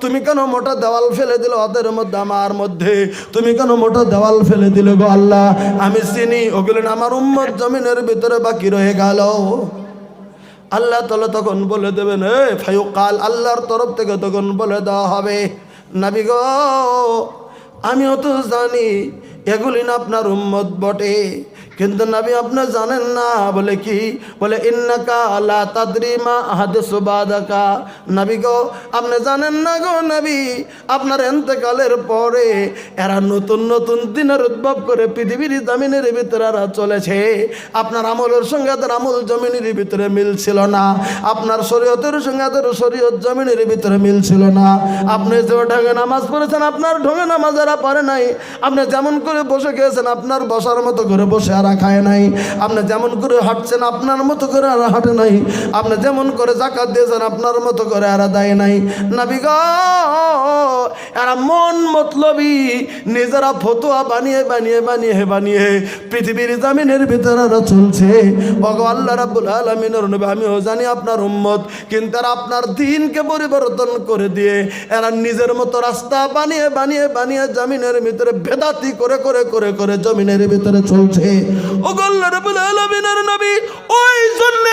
তুমি কেন মোটা দেওয়াল ফেলে দিলে ওদের মধ্যে, আমার মধ্যে তুমি কেন মোটা দেওয়াল ফেলে দিলে গো আল্লাহ, আমি চিনি ওগুলো আমার উম্মত জমিনের ভিতরে বাকি রয়ে গেল। আল্লাহ তাআলা তখন বলে দেবেন, ফায়ুকাল, আল্লাহর তরফ থেকে তখন বলে দেওয়া হবে, নবী গো আমিও তো জানি এগুলি না আপনার উম্মত বটে, কিন্তু নবী আপনি জানেন না। বলে কি? বলে ইন্নাকা লা তাদরি মা আহাদাসু বাদাকা, নবী গো আপনি জানেন না গো নবী, আপনার ইন্তেকালের পরে এরা নতুন নতুন দিনের উদ্ভব করে পৃথিবীর জমিনের ভিতরে এরা চলেছে। আপনার আমলের সঙ্গে তার আমল জমিনের ভিতরে মিল ছিল না, আপনার শরীয়তের সঙ্গে তার শরীয়ত জমিনের ভিতরে মিল ছিল না। আপনি যে ঢঙে নামাজ পড়েছেন, আপনার ঢঙে নামাজ এরা পড়ে নাই। আপনি যেমন করে বসে খেয়েছেন, আপনার বসার মতো করে বসে আর খায় নাই। আপনি যেমন করে হাঁটছেন, আপনার মতো করে আর হাঁটে নাই। আপনি যেমন করে যাকাত দিয়েছেন, আপনার মতো করে আর দেয় নাই। নবী গো এরা মন মতলবী নিজেরা ফতোয়া বানিয়ে বানিয়ে বানিয়ে বানিয়ে পৃথিবীর জমিনের ভিতরে চলছে। ওগো আল্লাহ রাব্বুল আলামিনের নবী, আমিও জানি আপনার উম্মত, কিন্তু এরা আপনার দ্বীনকে পরিবর্তন করে দিয়ে এরা নিজের মতো রাস্তা বানিয়ে বানিয়ে বানিয়ে জমিনের ভিতরে বেদাতি করে করে করে করে জমিনের ভিতরে চলছে। ওগো আল্লাহ রাব্বুল আলামিনের নবী, ওই জন্য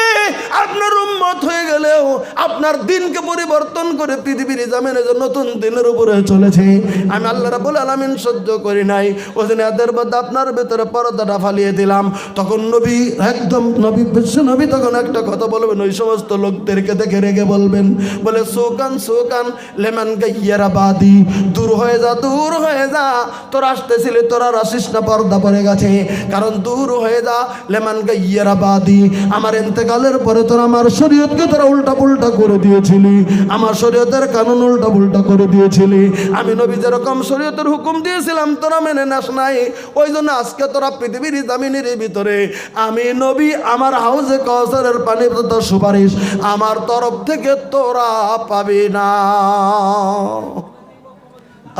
আপনার উম্মত হয়ে গেলেও আপনার দ্বীনকে পরিবর্তন করে পৃথিবীর জমিনে যে নতুন দিনের উপরে চলেছে, আমি আল্লাহ রাব্বুল আলামিন সহ্য করি নাই। ওই জন্য এদের মধ্যে আপনার ভিতরে পর্দাটা ফালিয়ে দিলাম। তখন নবী একদম নবী বিশ্ব নবী তখন একটা কথা বলবেন, ওই সমস্ত লোকদেরকে দেখে রেগে বলবেন, বলে সুকান সুকান লেমান গাইয়ারা বাদি, দূর হয়ে যা, দূর হয়ে যা, তোরা আসতেছিলি, তোরা আসিস না, পর্দা পড়ে গেছে। কারণ দূর হয়ে যা লেমান গাইয়ারা বাদি, আমার ইন্তেকালের পরে তোরা আমার শরীয়তকে তোরা উল্টা পুল্টা করে দিয়েছিলি, আমার শরীয়তের কানুন উল্টা পুল্টা করে দিয়েছিলি। আমি নবী যেরকম শরীয়তের হুকুম দিয়েছিলাম তোরা মেনে নাস নাই, ওই জন্য আজকে তোরা পৃথিবীর জামিনের ভিতরে আমি নবী আমার হাউজে কাউসারের পানি তোর সুপারিশ আমার তরফ থেকে তোরা পাবি না।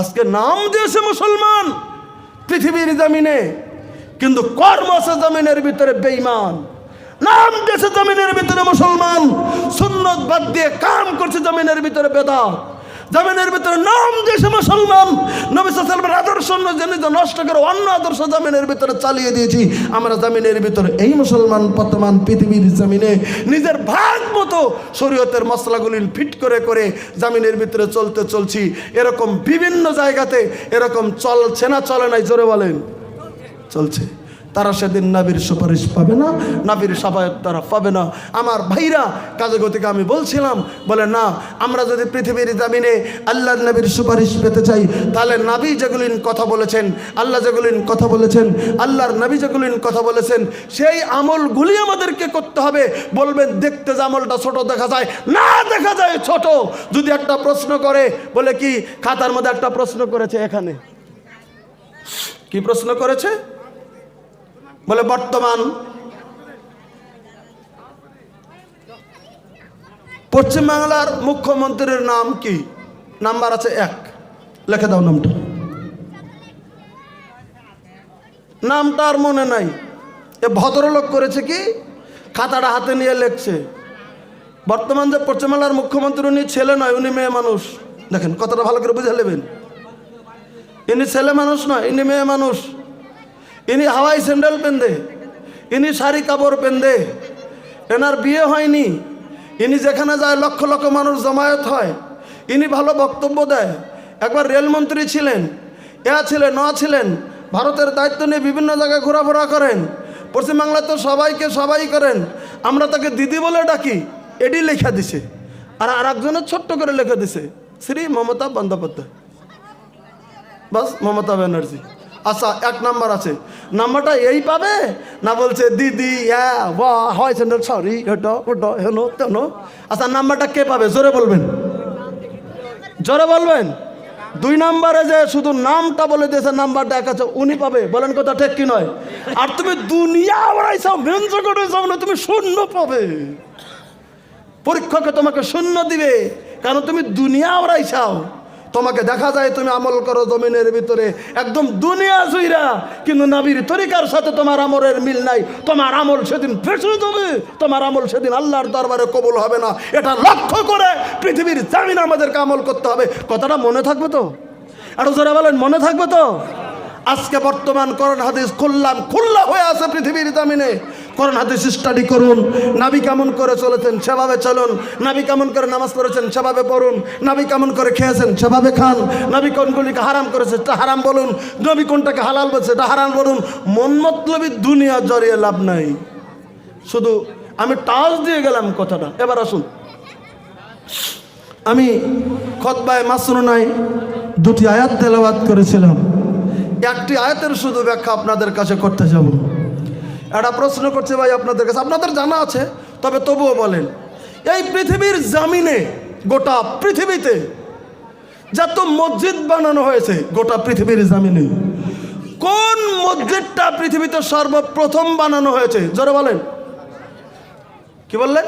আজকে নাম দিয়েছে মুসলমান পৃথিবীর জমিনে, কিন্তু কর্ম আছে জমিনের ভিতরে বেঈমান। নাম দিয়েছে জমিনের ভিতরে মুসলমান, সুন্নত বাদ দিয়ে কাম করছে জমিনের ভিতরে বেদাত। জমিনের ভিতরে নাম দিয়েছে মুসলমান, নবী সাল্লাল্লাহু আলাইহি ওয়াসাল্লামের আদর্শ নষ্ট করে অন্য আদর্শ জমিনের ভিতরে চালিয়ে দিয়েছি আমরা। জমিনের ভিতরে এই মুসলমান বর্তমান পৃথিবীর জমিনে নিজের ভাগ মতো শরীয়তের মশলাগুলি ফিট করে করে জমিনের ভিতরে চলছি। এরকম বিভিন্ন জায়গাতে এরকম চলছে না, চলে নাই? জোরে বলেন। চলছে। তারা সেদিন নবীর সুপারিশ পাবে না, নবীর শাফায়াত তারা পাবে না। আমার ভাইরা কাজে গতিকে আমি বলছিলাম, বলে না, আমরা যদি পৃথিবীর জমিনে আল্লাহর নবীর সুপারিশ পেতে চাই, তাহলে নবী যেগুলিন কথা বলেছেন, আল্লাহ যেগুলিন কথা বলেছেন, আল্লাহর নবী যেগুলিন কথা বলেছেন, সেই আমলগুলি আমাদেরকে করতে হবে। বলবেন দেখতে যে আমলটা ছোট দেখা যায়, না, দেখা যায় ছোট। যদি একটা প্রশ্ন করে, বলে কি খাতার মধ্যে একটা প্রশ্ন করেছে, এখানে কি প্রশ্ন করেছে? বলে বর্তমান পশ্চিমবাংলার মুখ্যমন্ত্রীর নাম কি? নাম্বার আছে 1, লিখে দাও নামটা। নামটা আর মনে নাই। এ ভদ্রলোক করেছে কি, খাতাটা হাতে নিয়ে লিখছে, বর্তমান যে পশ্চিমবাংলার মুখ্যমন্ত্রী, উনি ছেলে নয়, উনি মেয়ে মানুষ। দেখেন কথাটা ভালো করে বুঝে নেবেন। ইনি ছেলে মানুষ নয়, ইনি মেয়ে মানুষ। ইনি হাওয়াই স্যান্ডেল পেন্দে, ইনি শাড়ি কাপড় পেন্দে, এনার বিয়ে হয়নি। ইনি যেখানে যায় লক্ষ লক্ষ মানুষ জমায়েত হয়। ইনি ভালো বক্তব্য দেয়। একবার রেলমন্ত্রী ছিলেন, ছিলেন, ছিলেন, ভারতের দায়িত্ব নিয়ে বিভিন্ন জায়গায় ঘোরাফেরা করেন। পশ্চিমবাংলায় তো সবাইকে সবাই করেন, আমরা তাকে দিদি বলে ডাকি। এডি লেখা দিছে, আর আরেকজনের ছোট্ট করে লেখা দিছে শ্রী মমতা বন্দ্যোপাধ্যায়। বাস, মমতা ব্যানার্জি। আচ্ছা, 1 নাম্বার আছে, নাম্বারটা এই পাবে না? বলছে দিদি, হয় স্যান্ডেল, সরি, হেটো ওটো হেনো তেনো। আচ্ছা, নাম্বারটা কে পাবে? জোরে বলবেন, জোরে বলবেন। 2 নাম্বারে যে শুধু নামটা বলে দিয়েছে, নাম্বারটা আছে, উনি পাবে। বলেন কথা ঠিক কি নয়? আর তুমি দুনিয়া ওড়াইছাও, মেঞ্জ করেছাও না, তুমি শূন্য পাবে। পরীক্ষাকে তোমাকে শূন্য দিবে, কারণ তুমি দুনিয়া ওড়াইছাও। তোমাকে দেখা যায় তুমি আমল করো জমিনের ভিতরে একদম দুনিয়া জুইরা, কিন্তু নবীর তরিকার সাথে তোমার আমলের মিল নাই। তোমার আমল সেদিন ফেসে যাবে, তোমার আমল সেদিন আল্লাহর দরবারে কবুল হবে না। এটা লক্ষ্য করে পৃথিবীর জামিনে আমাদেরকে আমল করতে হবে। কথাটা মনে থাকবে তো? আর যারা বলেন মনে থাকবে তো? আজকে বর্তমান কোরআন হাদিস খুল্লা হয়ে আছে পৃথিবীর জামিনে। কোরআন হাদিস স্টাডি করুন, নবী কেমন করে চলেছেন সেভাবে চলুন, নবী কেমন করে নামাজ পড়েছেন সেভাবে পড়ুন, নবী কেমন করে খেয়েছেন সেভাবে খান, নবী কোনগুলিকে হারাম করেছে তা হারাম বলুন, নবী কোনটাকে হালাল বলছে এটা হারাম বলুন। মন মতলবী দুনিয়া জড়িয়ে লাভ নাই। শুধু আমি টাচ দিয়ে গেলাম কথাটা। এবার আসুন, আমি খুতবায়ে মাসনুনায় 2টি আয়াত তেলাওয়াত করেছিলাম। একটি আয়াতের শুধু ব্যাখ্যা আপনাদের কাছে করতে যাব। একটা প্রশ্ন করছে ভাই আপনাদের কাছে, আপনাদের জানা আছে তবে তবুও বলেন, এই পৃথিবীর জামিনে, গোটা পৃথিবীতে যত মসজিদ বানানো হয়েছে গোটা পৃথিবীর জামিনে, কোন মসজিদটা পৃথিবীতে সর্বপ্রথম বানানো হয়েছে? জোরে বলেন। কি বললেন?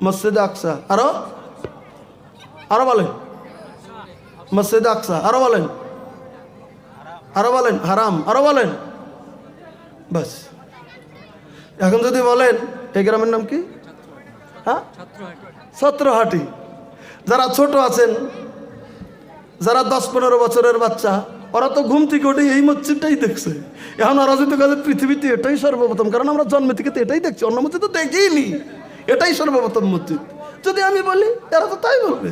মসজিদে আকসা। আরো বলেন মসজিদে আকসা। আরো বলেন হারাম। আরো বলেন। বাস। এখন যদি বলেন এই গ্রামের নাম কি? হ্যাঁ, ছত্রহাটি। যারা ছোট আছেন, যারা 10-15 বছরের বাচ্চা, ওরা তো ঘুম থেকে উঠে এই মসজিদটাই দেখছে। এখন ওরা যদি কাজে পৃথিবীতে এটাই সর্বপ্রথম, কারণ আমরা জন্ম থেকে তো এটাই দেখছি, অন্য মসজিদ তো দেখিনি, এটাই সর্বপ্রথম মসজিদ। যদি আমি বলি এরা তো তাই বলবে।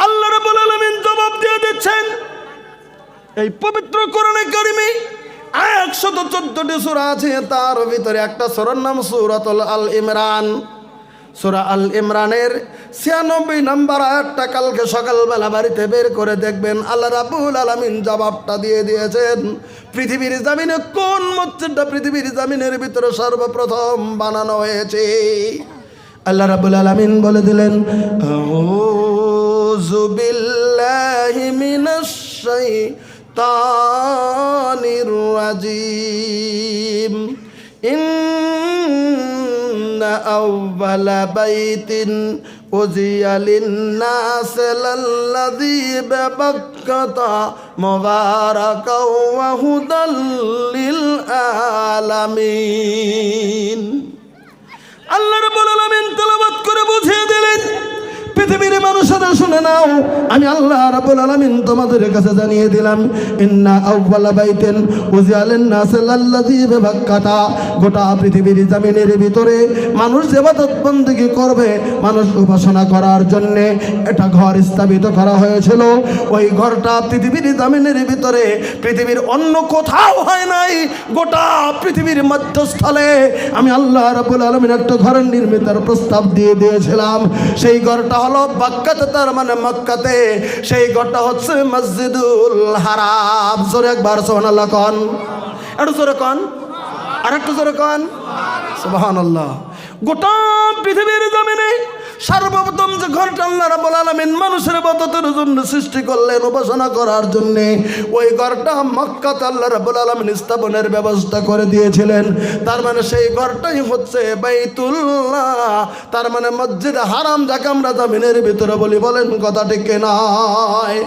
আল্লাহ রাব্বুল আলামিন জবাব দিয়ে দিচ্ছেন এই পবিত্র কোরআনে কারিমে। 114টি সূরা আছে, তার ভিতরে একটা সূরার নাম সূরাতুল আল ইমরান। সূরা আল ইমরানের 96 নম্বর আয়াতটা কালকে সকালবেলা বাড়িতে বের করে দেখবেন। আল্লাহ রাব্বুল আলামিন জবাবটা দিয়ে দিয়েছেন। পৃথিবীর জমিনে কোন মসজিদটা পৃথিবীর জমিনের ভিতরে সর্বপ্রথম বানানো হয়েছে? আল্লাহ রাব্বুল আলামিন বলে দিলেন, আউযু বিল্লাহি মিনাশ শাইতানির রাজিম। ইন্না ইন্না আউওয়ালা বাইতিন উজিয়া লিন-নাসি লাল্লাযী বিবাক্কাতা মুবারাকাও ওয়া হুদাল লিল আলামিন। আল্লাহ রাব্বুল আলামিন তেলাওয়াত করে বুঝিয়ে দিলেন, পৃথিবীর মানুষেরা শুনে নাও, আমি আল্লাহ রাব্বুল আলামিন তোমাদের কাছে জানিয়ে দিলাম, ইন্না আউওয়ালা বাইতিন উজিয়া লিন-নাসি লাল্লাযী বিবাক্কাতা, গোটা পৃথিবীর জমিনের ভিতরে মানুষ ইবাদত বندگی করবে, মানুষ উপাসনা করার জন্য এটা ঘর স্থাপিত করা হয়েছিল। ওই ঘরটা পৃথিবীর জমিনের ভিতরে পৃথিবীর অন্য কোথাও হয় নাই, গোটা পৃথিবীর মধ্যস্থলে আমি আল্লাহ রাব্বুল আলামিন একটা ঘর নির্মিতের প্রস্তাব দিয়ে দিয়েছিলাম। সেই ঘরটা হলো বাক্কাতে, তার মানে মক্কাতে। সেই ঘরটা হচ্ছে মসজিদুল হারাম। জোরে একবার সুবহানাল্লাহ কোন, একটু জোরে কোন, আর একটু জোরে কোন সুবহানাল্লাহ। গোটা পৃথিবীর জমিনে সর্বপ্রথম যে ঘরটা আল্লাহ রাব্বুল আলামিন মানুষের ইবাদতের জন্য সৃষ্টি করলেন, উপাসনা করার জন্য, ওই ঘরটা মক্কাতে আল্লাহ রাব্বুল আলামিন স্থাপনের ব্যবস্থা করে দিয়েছিলেন। তার মানে সেই ঘরটাই হচ্ছে বাইতুল্লাহ, তার মানে মসজিদ হারাম, যাকে আমরা জমিনের ভিতরে বলি। বলেন কথা ঠিক নয়?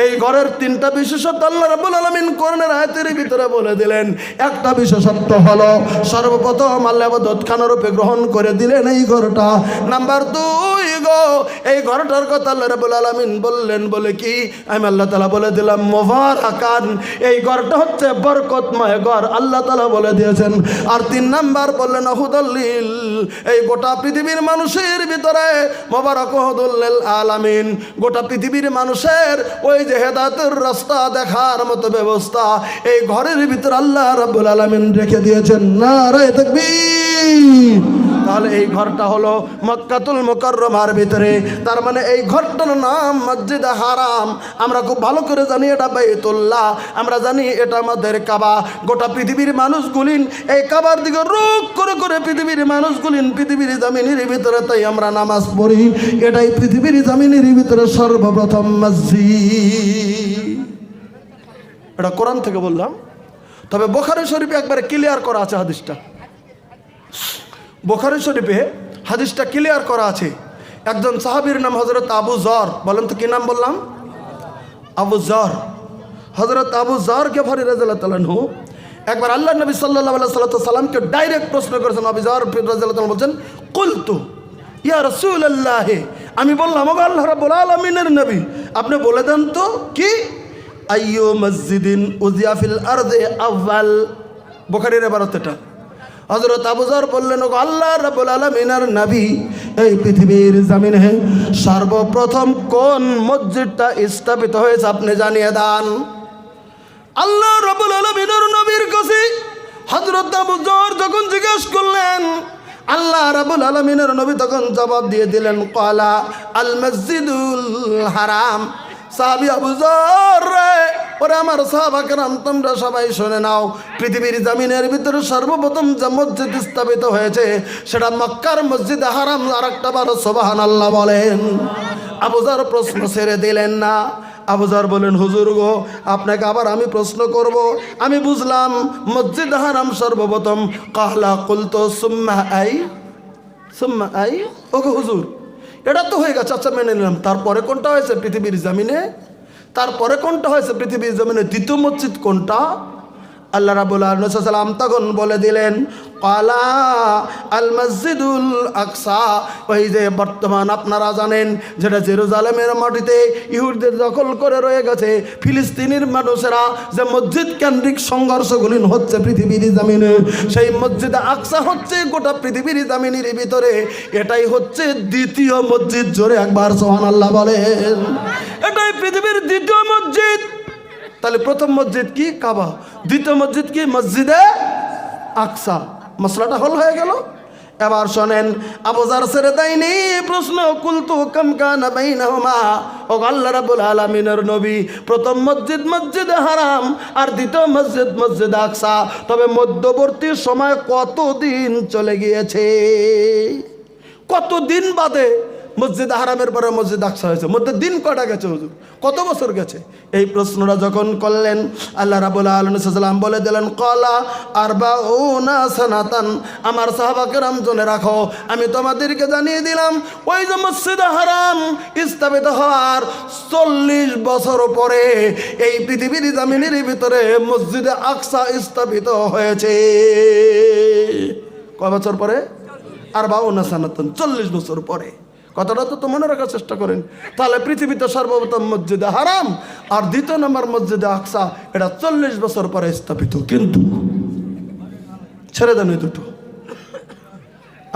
এই ঘরের তিনটা বিশেষত্ব আল্লাহ রাব্বুল আলামিন কোরআনের আয়াতের ভিতরে বলে দিলেন। একটা বিশেষত্ব হলো সর্বপ্রথম আল্লাহ ইবাদতখানা রূপে গ্রহণ করে দিলেন এই ঘরটা। নাম্বার 2 গো, এই ঘরটার কথা আল্লাহ রাব্বুল আলামিন বললেন, বলে কি, আমি আল্লাহ তাআলা বলে দিলাম মুবারাকান, এই ঘরটা হচ্ছে বরকতময় ঘর, আল্লাহ তাআলা বলে দিয়েছেন। আর 3 নাম্বার বললেন হুদাল্লিল, এই গোটা পৃথিবীর মানুষের ভিতরে মুবারাক হুদাল্লিল আলামিন, গোটা পৃথিবীর মানুষের ওই যে হেদায়েতের রাস্তা দেখার মতো ব্যবস্থা এই ঘরের ভিতরে আল্লাহ রাব্বুল আলামিন রেখে দিয়েছেন। নারায়ে তাকবীর। তাহলে এই ঘরটা হলো মক্কাতুল মুকাররমার ভিতরে, তার মানে এই ঘরটার নাম মসজিদ হারাম। আমরা খুব ভালো করে জানি এটা বাইতুল্লাহ, আমরা জানি এটা আমাদের কাবা। গোটা পৃথিবীর মানুষগুলিন এই কাবার দিকে রুখ করে করে পৃথিবীর মানুষগুলিন পৃথিবীর জমিনের ভিতরে, তাই আমরা নামাজ পড়ি। এটাই পৃথিবীর জমিনের ভিতরে সর্বপ্রথম মসজিদ। এটা কোরআন থেকে বললাম, তবে বুখারী শরীফে একবারে ক্লিয়ার করা আছে হাদিসটা। বুখারী শরীফে হাদিসটা ক্লিয়ার করা আছে। একজন সাহাবীর নাম হযরত আবু যর। বলেন তো কি নাম বললাম? আবু যর। হযরত আবু যর গফারী রাদিয়াল্লাহু তাআলা আনহু একবার আল্লাহর নবী সাল্লাল্লাহু আলাইহি সাল্লামকে ডাইরেক্ট প্রশ্ন করেছেন। আবু যর রাদিয়াল্লাহু তাআলা বলেন, কুলতু ইয়া রাসূলুল্লাহ, আমি বললাম ওগো আল্লাহ রাব্বুল আলামিনের নবী, আপনি বলে দেন তো কি আইয়ু মসজিদিন উজিয়া ফিল আরদি আউয়াল। বুখারীর ইবারত এটা। হযরত আবু যর বললেন, ওগো আল্লাহ রাব্বুল আলামিনের নবী, এই পৃথিবীর জমিনে সর্বপ্রথম কোন মসজিদটা স্থাপিত হয়েছে আপনি জানিয়ে দেন। আল্লাহ রাব্বুল আলামিনের নবীর কাছে হযরত আবু যর যখন জিজ্ঞেস করলেন, আল্লাহ রাব্বুল আলামিনের নবী তখন জবাব দিয়ে দিলেন, ক্বালা আল মসজিদুল হারাম। সাহাবী আবু যর, ওরে আমার সাহাবা কেরাম, তোমরা সবাই শুনে নাও, পৃথিবীর জমিনের ভিতরে সর্বপ্রথম যে মসজিদ স্থাপিত হয়েছে সেটা মক্কার মসজিদ হারাম। আর একটা বার সুবহানাল্লাহ বলেন। আবু যর প্রশ্ন ছেড়ে দিলেন না। আবু যর বলেন, হুজুর গো, আপনাকে আবার আমি প্রশ্ন করব। আমি বুঝলাম মসজিদ হারাম সর্বপ্রথম। কালা কুলতু সুম্মা আই, সুম্মা আই। ওকে হুজুর, এটা তো হয়ে গেছে, আচ্ছা মেনে নিলাম। তারপরে কোনটা হয়েছে পৃথিবীর জমিনে? তারপরে কোনটা হয়েছে পৃথিবীর জমিনে? দ্বিতীয় মসজিদ কোনটা? আল্লাহ রাব্বুল আলামিন সাল্লাম তখন বলে দিলেন, ক্বালা আল মসজিদুল আকসা। ওই যে বর্তমান আপনারা জানেন যেটা জেরুজালেমের মাটিতে ইহুদিদের দখল করে রয়ে গেছে, ফিলিস্তিনের মানুষেরা যে মসজিদ কেন্দ্রিক সংঘর্ষগুলি হচ্ছে পৃথিবীর জমিনে, সেই মসজিদ আকসা হচ্ছে গোটা পৃথিবীর জমিনের ভিতরে এটাই হচ্ছে দ্বিতীয় মসজিদ। জোরে একবার সুবহানাল্লাহ বলেন। এটাই পৃথিবীর দ্বিতীয় মসজিদ। তাহলে প্রথম মসজিদ কি? কাবা। দ্বিতীয় মসজিদ কি? মসজিদে আকসা। মশলাটা হল হয়ে গেল। এবার শোনেন, আবু যর ছেড়ে দেয়নি প্রশ্ন। কুলতু কাম কানা বাইনাহুমা। ও আল্লাহ রাব্বুল আলামিনের নবী, প্রথম মসজিদ মসজিদ হারাম আর দ্বিতীয় মসজিদ মসজিদ আকসা, তবে মধ্যবর্তী সময় কতদিন চলে গিয়েছে? কতদিন বাদে মসজিদ হারামের পরে মসজিদ আকসা হয়েছে, মধ্যে দিন কটা গেছে হুজুর, কত বছর গেছে? এই প্রশ্নটা যখন করলেন আল্লাহ রাব্বুল আলামিন সাল্লাম বলে দিলেন ক্বালা আরবাউনা সানাতান। আমার সাহাবা কেরাম জেনে রাখো, আমি তোমাদেরকে জানিয়ে দিলাম ওই যে মসজিদ হারাম স্থাপিত হওয়ার 40 বছর পরে এই পৃথিবীর জমিনের ভিতরে মসজিদে আকসা স্থাপিত হয়েছে। কয় বছর পরে? আরবাউনা সানাতান, 40 বছর পরে। কথাটা তো মনে রাখার চেষ্টা করেন। তাহলে পৃথিবীতে সর্বপ্রথম মসজিদে হারাম আর দ্বিতীয় নম্বর মসজিদে আকসা, এটা 40 বছর পরে স্থাপিত। কিন্তু ছেড়ে দেন দুটো।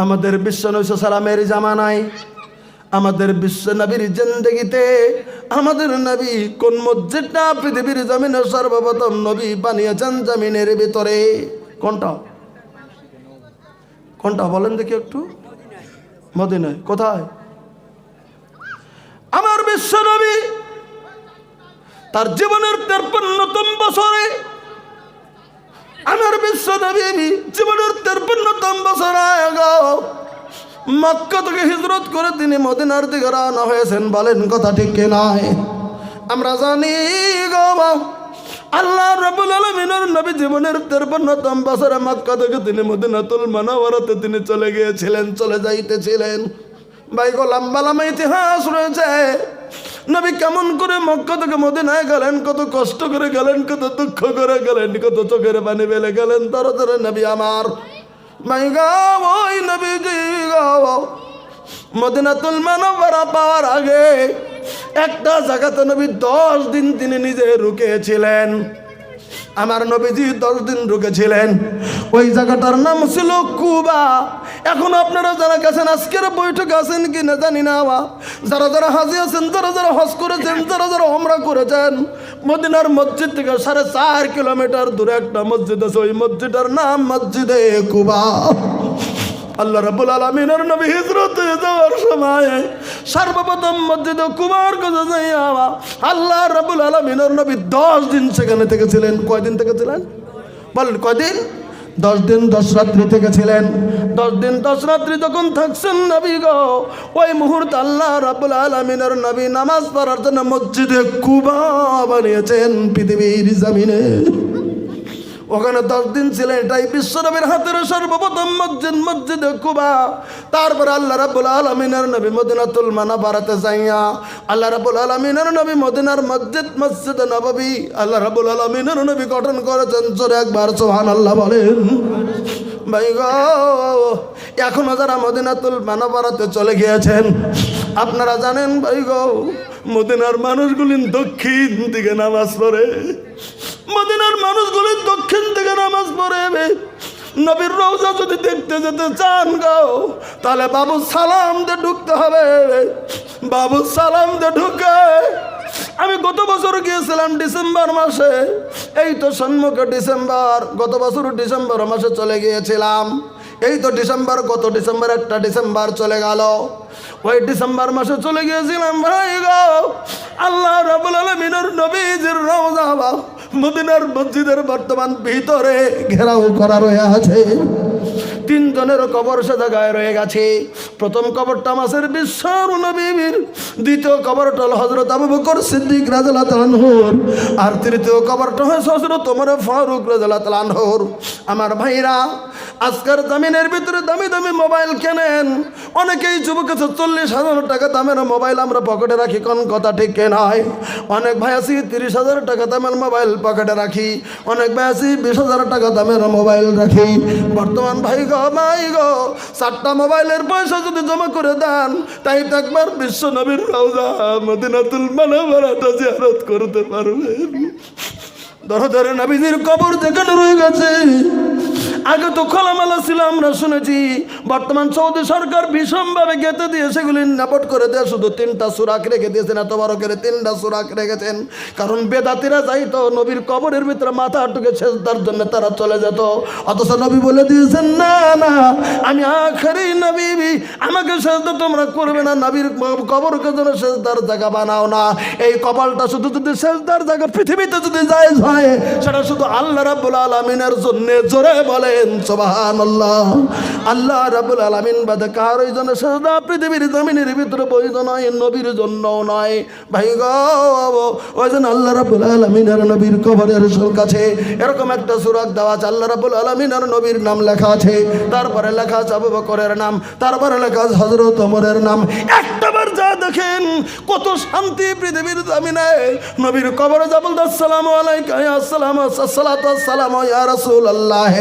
আমাদের বিশ্ব নবী সালামের জামানায়, আমাদের বিশ্ব নবীর জিন্দেগিতে আমাদের নবী কোন মসজিদটা পৃথিবীর জমিনে সর্বপ্রথম নবী বানিয়েছেন জমিনের ভিতরে? কোনটা কোনটা বলেন দেখি একটু। মদিনায়। কোথায়? আমার বিশ্ব নবী তার জীবনের 53তম বছরে, আমার বিশ্ব নবী জীবনের 53তম বছরে মক্কা থেকে হিজরত করে তিনি মদিনার দিকে রওনা হয়েছেন। বলেন কথা ঠিক কি নয়? আমরা জানি গো আল্লাহ রাব্বুল আলামিনের নবী জীবনের 53তম বছরে মক্কা থেকে তিনি মদিনাতুল মুনাওয়ারাতে তিনি চলে গিয়েছিলেন, চলে যাইতেছিলেন। ভাই গো লম্বা লম্বা ইতিহাস রয়েছে। নবী কেমন করে মক্কা থেকে মদিনায় গেলেন, কত কষ্ট করে গেলেন, কত দুঃখ করে গেলেন, কত চোখের পানি ফেলে গেলেন। ধরে ধরে নবী আমার ভাই গো ওই নবীজি গো মদিনাতুল মুনাওয়ারা পাওয়ার আগে একটা জায়গাতে নবী 10 দিন তিনি নিজে রুকেছিলেন। আমার নবীজি 10 দিন রুকেছিলেন। ওই জায়গাটার নাম ছিল কুবা। এখন আপনারা যারা গেছেন, আজকের বৈঠকে আছেন কি না জানি না, যারা যারা হাজি আছেন, যারা যারা হজ করেছেন, যারা যারা ওমরা করেছেন, মদিনার মসজিদ থেকে 4.5 কিলোমিটার দূরে একটা মসজিদ আছে। ওই মসজিদের নাম মসজিদে কুবা। আল্লাহ রাব্বুল আলামিনের নবী হিজরতে যাওয়ার সময় সর্বপ্রথম মসজিদে কুবার কাছে যাইয়া আল্লাহ রাব্বুল আলামিনের নবী 10 দিন সেখানে থেকেছিলেন। কয়দিন থেকেছিলেন বলেন? কয়দিন? 10 দিন 10 রাত্রি থেকেছিলেন। 10 দিন 10 রাত্রি যখন থাকছেন নবী গো, ওই মুহূর্তে আল্লাহ রাব্বুল আলামিনের নবী নামাজ পড়ার জন্য মসজিদে কুবা বানিয়েছেন পৃথিবীর জমিনে। ওখানে 10 দিন ছিলেন। এটাই বিশ্বনবীর হাতের সর্বপ্রথম মসজিদ, মসজিদে কুবা। তারপরে আল্লাহ রাব্বুল আলামিনের নবী মদিনাতুল মুনাওয়ারাতে যাইয়া আল্লাহ রাব্বুল আলামিনের নবী মদিনার মসজিদ, মসজিদে নববী আল্লাহ রাব্বুল আলামিনের নবী গঠন করেছেন। জোরে একবার সুবহানাল্লাহ বলেন। ভাই গো এখনো যারা মদিনাতুল মুনাওয়ারাতে চলে গিয়েছেন, আপনারা জানেন ভাই গো মদিনার মানুষগুলি দক্ষিণ দিকে নামাজ পড়ে। মদিনার মানুষগুলি দক্ষিণ থেকে নামাজ পড়ে। নবীর রওজা যদি দেখতে যেতে চান গো, তাহলে বাবু সালাম দিয়ে ঢুকতে হবে। বাবু সালাম দিয়ে ঢুকে আমি গত বছর গিয়েছিলাম ডিসেম্বর মাসে। এই তো সম্মুখে ডিসেম্বর, গত বছর ডিসেম্বর মাসে চলে গিয়েছিলাম। এই তো ডিসেম্বর, গত ডিসেম্বর একটা ডিসেম্বর চলে গেল। ওই ডিসেম্বর মাসে চলে গিয়েছিলাম ভাই গো। আল্লাহ রাব্বুল আলামিনের নবীজির রওজা মদিনার মসজিদের বর্তমান ভিতরে ঘেরাও করা রয়ে আছে। 3 জনের কবর সে জায়গায় রয়ে গেছে। প্রথম কবরটা মাসের বিশ্বর নবীর, দ্বিতীয় কবরটা হল হযরত আবু বকর সিদ্দিক রাদিয়াল্লাহু আনহুর, আর তৃতীয় কবরটা হচ্ছে হযরত ওমর ফারুক রাদিয়াল্লাহু আনহুর। আমার ভাইরা আজকের জমিনের ভিতরে দামি দামি মোবাইল কেনেন। অনেকেই যুবক আছে 40,000 টাকা দামের মোবাইল আমরা পকেটে রাখি। কোন কথা ঠিক নয়? অনেক ভাই আছি 30,000 টাকা দামের মোবাইল পকেটে রাখি। অনেক ভাই আছি 20,000 টাকা দামের মোবাইল রাখি। বর্তমান ভাই গো মাই গো 4টা মোবাইলের পয়সা যদি জমা করে দেন, তাই তো একবার বিশ্ব নবীর রওজা মদিনাতুল মুনাওয়ারাটা জিয়ারত করতে পারবেন। ধরে ধরে নবীজির কবর যেখানে রয়ে গেছে। আগে তো খোলামেলা ছিল, আমরা শুনেছি। বর্তমান সৌদি সরকার ভীষণভাবে গেঁথে দিয়ে সেগুলি নাপট করে দেয়। শুধু 3টা সুরাখ রেখে দিয়েছেন, এত বড় করে 3টা সুরাখ রেখেছেন। কারণ বেদাতিরা যাইতো নবীর কবরের ভিতরে মাথা টুকে সেজদার জন্য তারা চলে যেত। অথচ নবী বলে দিয়েছেন না না, আমি আখেরি নবী, আমাকে সেজদা তোমরা করবে না। নবীর কবরকে যেন সেজদার জায়গা বানাও না। এই কপালটা শুধু যদি সেজদার জায়গা পৃথিবীতে যদি জায়েজ হয়, সেটা শুধু আল্লাহ রাব্বুল আলামিনের জন্য। জোরে বলেন সুবহানাল্লাহ। আল্লাহ রাব্বুল আলামিন বাদে কার ওই জন্য সাজদা পৃথিবীর জমিনের ভিতরে বৈধ নয়, নবীর জন্যও নয়। ভাই গো, ওই জন্য আল্লাহ রাব্বুল আলামিনের নবীর কবরের কাছে এরকম একটা সূরা দেওয়া আছে, আল্লাহ রাব্বুল আলামিনের নবীর নাম লেখা আছে, তারপরে লেখা আছে আবু বকরের নাম, তারপরে লেখা আছে হযরত ওমরের নাম। একটাবার যা দেখেন কত শান্তি পৃথিবীর জমিনে। নবীর কবরে যা বলতে আসসালামু আলাইকা ইয়া আসসালামু আসসালাতু আসসালামু ইয়া রাসূলুল্লাহ,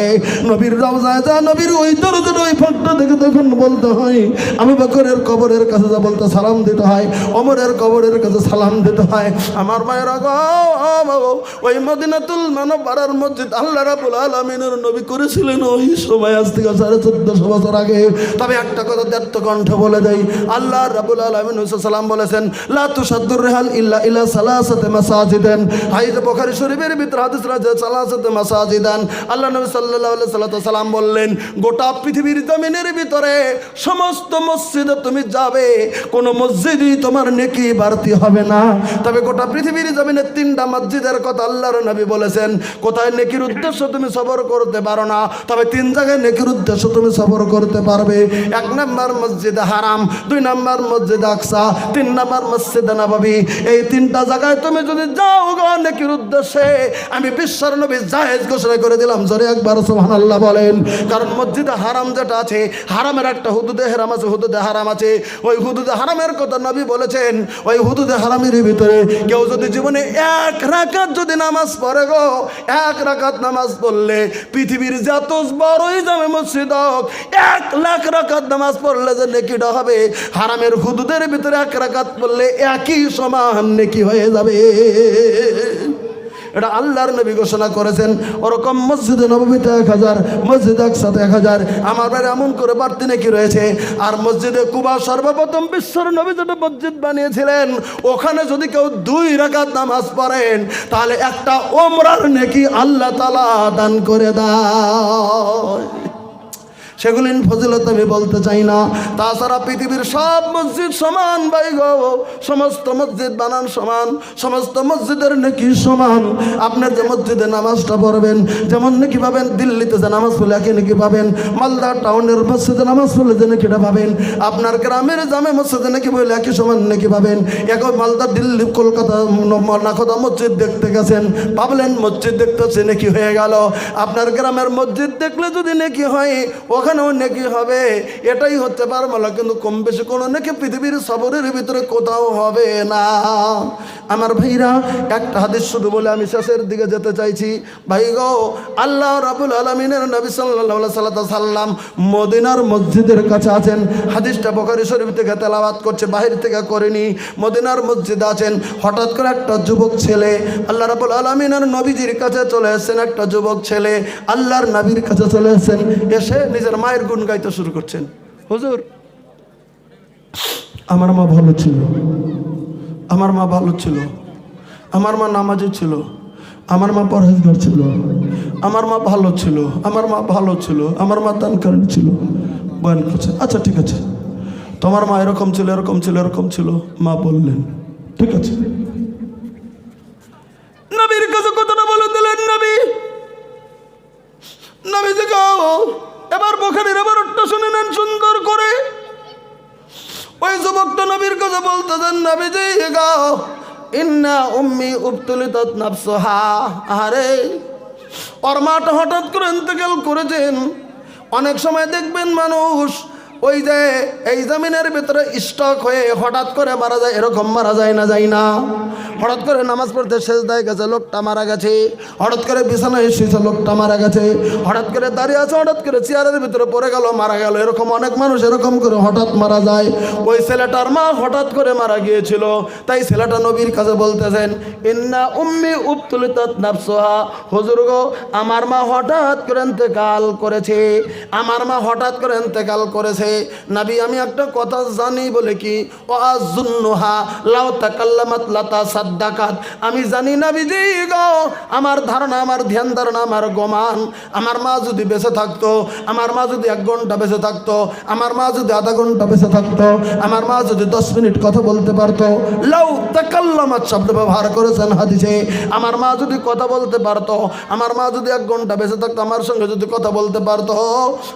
নবীর রওজায় যা নবীর ওই দরজার ওই ফাঁকটা দেখে তখন বলতে হয়, আবু বকরের কবরের কাছে যা বলতে সালাম দিতে হয়, ওমরের কবরের কাছে সালাম দিতে হয়। আমার মায়েরা গো, ওই মদিনাতুল মুনাওয়ারার মসজিদ আল্লাহ রাব্বুল আলামিনের নবী করেছিলেন ওই সময়, আজ থেকে 1450 বছর আগে। তবে একটা কথা দ্ব্যর্থ কণ্ঠে বলে দেই, আল্লাহ রাব্বুল আলামিন সাল্লাম বলেছেন লা তুসাদ্দুর রিহাল ইল্লা ইলা সালাসাতি মাসাজিদান। হাদিস বুখারী শরীফের ভিতর হাদিস আছে সালাসাতি মাসাজিদান। আল্লাহ নবী সাল্লাল্লাহু আলাইহি সাল্লাম বললেন, গোটা পৃথিবীর জমিনের ভিতরে সমস্ত মসজিদে তুমি যাবে, কোন মসজিদই তোমার নেকি বাড়তি হবে না। তবে গোটা পৃথিবীর জমিনে 3টা মসজিদের কথা আল্লাহর নবী বলেছেন, কোথায় নেকির উদ্দেশ্য তুমি সফর করতে পারো না, তবে 3 জায়গায় নেকির উদ্দেশ্য তুমি সফর করতে পারবে। 1 নম্বর মসজিদে হারাম, 2 নম্বর মসজিদ আকসা, 3 নম্বর মসজিদে নববী। এই 3টা জায়গায় তুমি যদি যাও গো নেকির উদ্দেশ্যে, আমি বিশ্বর নবী জায়েজ ঘোষণা করে দিলাম, জোরে একবার সুবহানাল্লাহ বলেন। কারণ মসজিদে হারাম যেটা আছে, হারামের একটা হুদুদে হারাম আছে, হুদুদে হারাম আছে। ওই হুদুদে হারামের কথা নবী বলেছেন, ওই হুদুদে হারামের ভিতরে কেউ যদি জীবনে 1 রাকাত যদি নামাজ পড়ে গো, 1 রাকাত নামাজ পড়লে পৃথিবীর যত বড়ই জামে মসজিদ হোক, 1 লাখ রাকাত নামাজ পড়লে যে নেকিটা হবে, হারামের হুদুদের ভিতরে 1 রাকাত পড়লে একই সমান নেকি হয়ে যাবে। এটা আল্লাহর নবী ঘোষণা করেছেন। ওরকম মসজিদে নববীতে 1000, মসজিদ আকসাতে 1000, আমার বাইরে এমন করে বাড়তি নাকি রয়েছে। আর মসজিদে কুবা সর্বপ্রথম বিশ্বর নবী যেটা মসজিদ বানিয়েছিলেন, ওখানে যদি কেউ 2 রাকাত নামাজ পড়েন, তাহলে একটা ওমরার নেকি আল্লাহ তাআলা দান করে দেয়। সেগুলির ফজিলত আমি বলতে চাই না। তাছাড়া পৃথিবীর সব মসজিদ সমান ভাই গো, সমস্ত মসজিদ বানান সমান, সমস্ত মসজিদের নেকি সমান। আপনার যে মসজিদে নামাজটা পড়বেন, যেমন নেকি পাবেন দিল্লিতে যে নামাজ পড়লে একই নেকি পাবেন, মালদা টাউনের মসজিদে নামাজ পড়লে যে নেকিটা পাবেন, আপনার গ্রামের জামে মসজিদে নেকি পড়লে একই সমান নেকি পাবেন। একই মালদা, দিল্লি, কলকাতা, নাখোদা মসজিদ দেখতে গেছেন, ভাবলেন মসজিদ দেখতেছে নেকি হয়ে গেল। আপনার গ্রামের মসজিদ দেখলে যদি নেকি হয়, ওখানেও নেকি হবে। এটাই হচ্ছে পারমালা, কিন্তু কম বেশি কোনো নেকি পৃথিবীর সবরের ভিতরে কোথাও হবে না। আমার ভাইরা, একটা হাদিস শুধু বলে আমি শেষের দিকে যেতে চাইছি। ভাই গো, আল্লাহ রাব্বুল আলামিনের নবী সাল্লাল্লাহু আলাইহি সাল্লাম মদিনার মসজিদের কাছে আছেন। হাদিসটা বুখারী শরীফ থেকে তেলাওয়াত করছে, বাহির থেকে করেনি। মদিনার মসজিদে আছেন, হঠাৎ করে একটা যুবক ছেলে আল্লাহ রাব্বুল আলামিনের নবীজির কাছে চলে এসেছেন। একটা যুবক ছেলে আল্লাহর নবীর কাছে চলে এসেছেন, এসে নিজের মায়ের গুণ গাইতে শুরু করছেন। হুজুর, আমার মা ভালো ছিল, আমার মা ভালো ছিল, আমার মা নামাজি ছিল, আমার মা পরহেজগার ছিল, আমার মা ভালো ছিল, আমার মা ভালো ছিল, আমার মা দানকারী ছিল। বয়ান করছে, আচ্ছা ঠিক আছে, তোমার মা এরকম ছিল, এরকম ছিল, এরকম ছিল। মা বললেন ঠিক আছে। নবীর কাছে কথাটা বলে দিলেন নবী। নবী যে এবার বুখারীর এবার ওটা শুনে নেন সুন্দর করে। ওই যুবকটা নবীর কাছে বলতেছেন, নবী জি গাও ইন্না উম্মি উবতুলিতাত নাফসুহা। আরে ওর মাটা হঠাৎ করে ইন্তেকাল করেছেন। অনেক সময় দেখবেন মানুষ ওই যে এই জমিনের ভিতরে স্টক হয়ে হঠাৎ করে মারা যায়, এরকম মারা যায় না, যায় না। হঠাৎ করে নামাজ পড়তে সেজদায় গেছে, লোকটা মারা গেছে। হঠাৎ করে বিছানায় শুয়েছে, লোকটা মারা গেছে। হঠাৎ করে দাঁড়িয়ে আছে, হঠাৎ করে চেয়ারের ভিতরে পড়ে গেল, মারা গেল। এরকম অনেক মানুষ এরকম করে হঠাৎ মারা যায়। ওই ছেলেটার মা হঠাৎ করে মারা গিয়েছিল, তাই ছেলেটা নবীর কাছে বলতেছেন, ইন্না উম্মি উবতুলিতাত নাফসুহা। হুজুর গো, আমার মা হঠাৎ করে ইন্তেকাল করেছে, আমার মা হঠাৎ করে ইন্তেকাল করেছে। আছে, নবী আমি একটা কথা জানি বলে কি ওয়াজুন্নুহা লাউ তাকাল্লামাত লাতা সাদ্দাকাত, আমি জানি নবীজি গো, আমার ধারণা, আমার ধ্যান ধারণা, আমার গোমান, আমার মা যদি বেঁচে থাকতো, আমার মা যদি 1 ঘন্টা বেঁচে থাকতো, আমার মা যদি আধা ঘন্টা বেঁচে থাকতো, আমার মা যদি 10 মিনিট কথা বলতে পারতো, লাউ তাকাল্লামাত শব্দ ব্যবহার করেছেন হাদিসে, আমার মা যদি কথা বলতে পারতো, আমার মা যদি 1 ঘন্টা বেঁচে থাকতো, আমার সঙ্গে যদি কথা বলতে পারতো,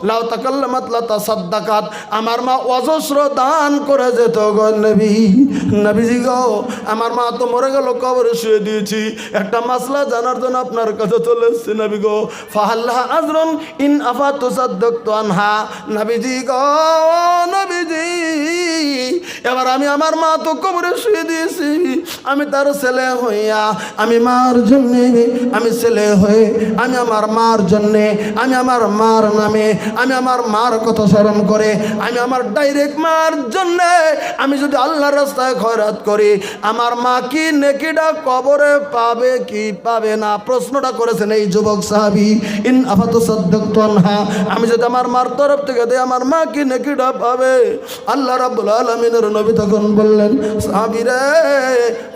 লাউ তাকাল্লামাত লাতা সাদ্দাকাত, আমার মা অজস্র দান করে যেত গো নবী। নবীজি গো, আমার মা তো মরে গেল, কবরে শুয়ে দিয়েছি, একটা মাসলা জানার জন্য আপনার কাছে চলে এসেছি নবী গো। ফাহাল্লাহা আজরুন ইন আফাতু সাদ্দাকতু আনহা, নবীজি গো, নবীজি এবার আমি আমার মা তো কবরে শুয়ে দিয়েছি, আমি তার ছেলে হইয়া, আমি মার জন্যে, আমি ছেলে হয়ে, আমি আমার মার জন্যে, আমি আমার মার নামে, আমি আমার মার কথা স্মরণ করে, আমি আমার ডাইরেক্ট মার জন্যে আমি যদি আল্লাহর রাস্তায় খয়রাত করি, আমার মা কি নেকিটা কবরে পাবে কি পাবে না? প্রশ্নটা করেছেন এই যুবক সাহাবী। ইন আফাতু সাদ্দাকতু আনহা, আমি যদি আমার মার তরফ থেকে দেই, আমার মা কি নেকিটা পাবে? আল্লাহ রাব্বুল আলামিনের নবী তখন বললেন, সাহাবীরে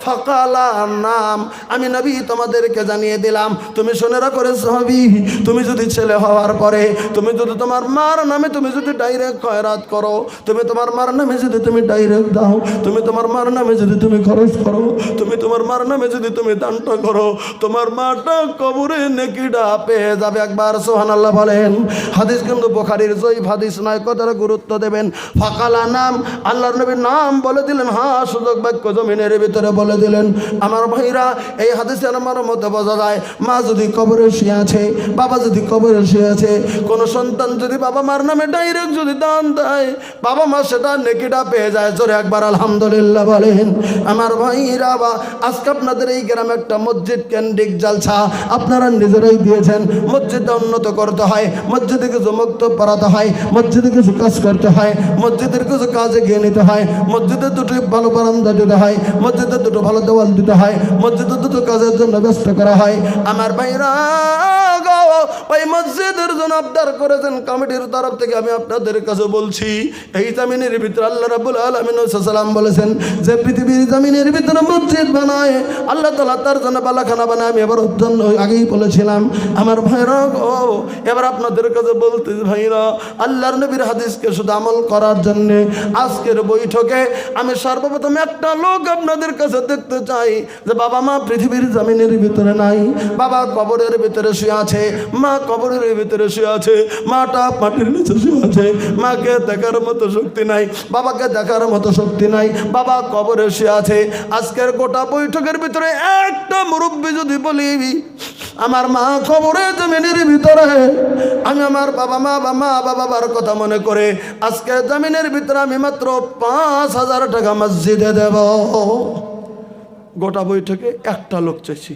ফাকালা নাম, আমি নবী তোমাদেরকে জানিয়ে দিলাম, তুমি শুনে রাখো রে সাহাবী, তুমি যদি ছেলে হওয়ার পরে তুমি যদি তোমার মার নামে তুমি যদি ডাইরেক্ট খয়রাত করো, তুমি তোমার মার নামে যদি তুমি ডাইরেক্ট দাও, তুমি তোমার মার নামে যদি তুমি খরচ করো, তুমি তোমার মার নামে যদি তুমি দানটা করো, তোমার মাটা কবরে নেকিটা পেয়ে যাবে। একবার সুবহানাল্লাহ বলেন। হাদিস কিন্তু বুখারীর জয়ীফ হাদিস নয়, কথাটা গুরুত্ব দেবেন। ফাকালা নাম, আল্লাহর নবীর নাম বলে দিলেন, হ্যাঁ সুযোগ বাক্য জমিনের ভিতরে বলে দিলেন। আমার ভাইরা, এই হাদিসের আমার মতে বোঝা যায়, মা যদি কবরে শুয়ে আছে, বাবা যদি কবরে শুয়ে আছে, কোনো সন্তান যদি বাবা মার নামে ডাইরেক্ট যদি দান দেয়, বাবা মা সেটা নেকিটা পেয়ে যায়। জোরে একবার আলহামদুলিল্লাহ বলেন। আমার ভাইরা, বা আজকে আপনাদের এই গ্রামে একটা মসজিদ কেন্দ্রিক জালসা আপনারা নিজেরাই দিয়েছেন। মসজিদটা উন্নত করতে হয়, মসজিদে কিছু মুক্তব পড়াতে হয়, মসজিদে কিছু কাজ করতে হয়, মসজিদের কিছু কাজে গিয়ে নিতে হয়, মসজিদে দুটো ভালো বারান্দা দিতে হয়, মসজিদে দুটো ভালো দেওয়াল দিতে হয়, মসজিদে দুটো কাজের জন্য ব্যস্ত করা হয়। আমার ভাইরা গো, ওই মসজিদের জন্য আবদার করেছেন কমিটির তরফ থেকে। আমি আপনাদের কাছে বলছি, এই জামিনের ভিতরে আল্লাহ রাব্বুল আলামিন সাল্লাম বলেছেন যে পৃথিবীর জামিনের ভিতরে মসজিদ বানায় আল্লাহ তাআলা তার জন্য বালাখানা বানায়। আমি এবার জন্য আগেই বলেছিলাম। আমার ভাইরা গো, এবার আপনাদের কাছে বলতে, ভাইরা আল্লাহর নবীর হাদিসকে শুধু আমল করার জন্য আজকের বৈঠকে আমি সর্বপ্রথম একটা লোক আপনাদের কাছে দেখতে চাই, যে বাবা মা পৃথিবীর জামিনের ভিতরে নাই, বাবা কবরের ভিতরে শুয়ে আছে, মা কবরের ভিতরে শুয়ে আছে, মাটা মাটির নিচে শুয়ে আছে, মাকে দেখার মতো শক্তি নাই, বাবাকে দেখার মতো শক্তি নাই, বাবা কবরে শুয়ে আছে। আজকের গোটা বৈঠকের ভিতরে একটা মুরব্বী যদি বলি, আমার মা কবরে জামিনের ভিতরে, আমি আমার বাবা মা বাবার কথা মনে করে আজকে জামিনের ভিতরে আমি মাত্র 5,000 টাকা মসজিদে দেব। গোটা বৈঠকে একটা লোক চাইছি।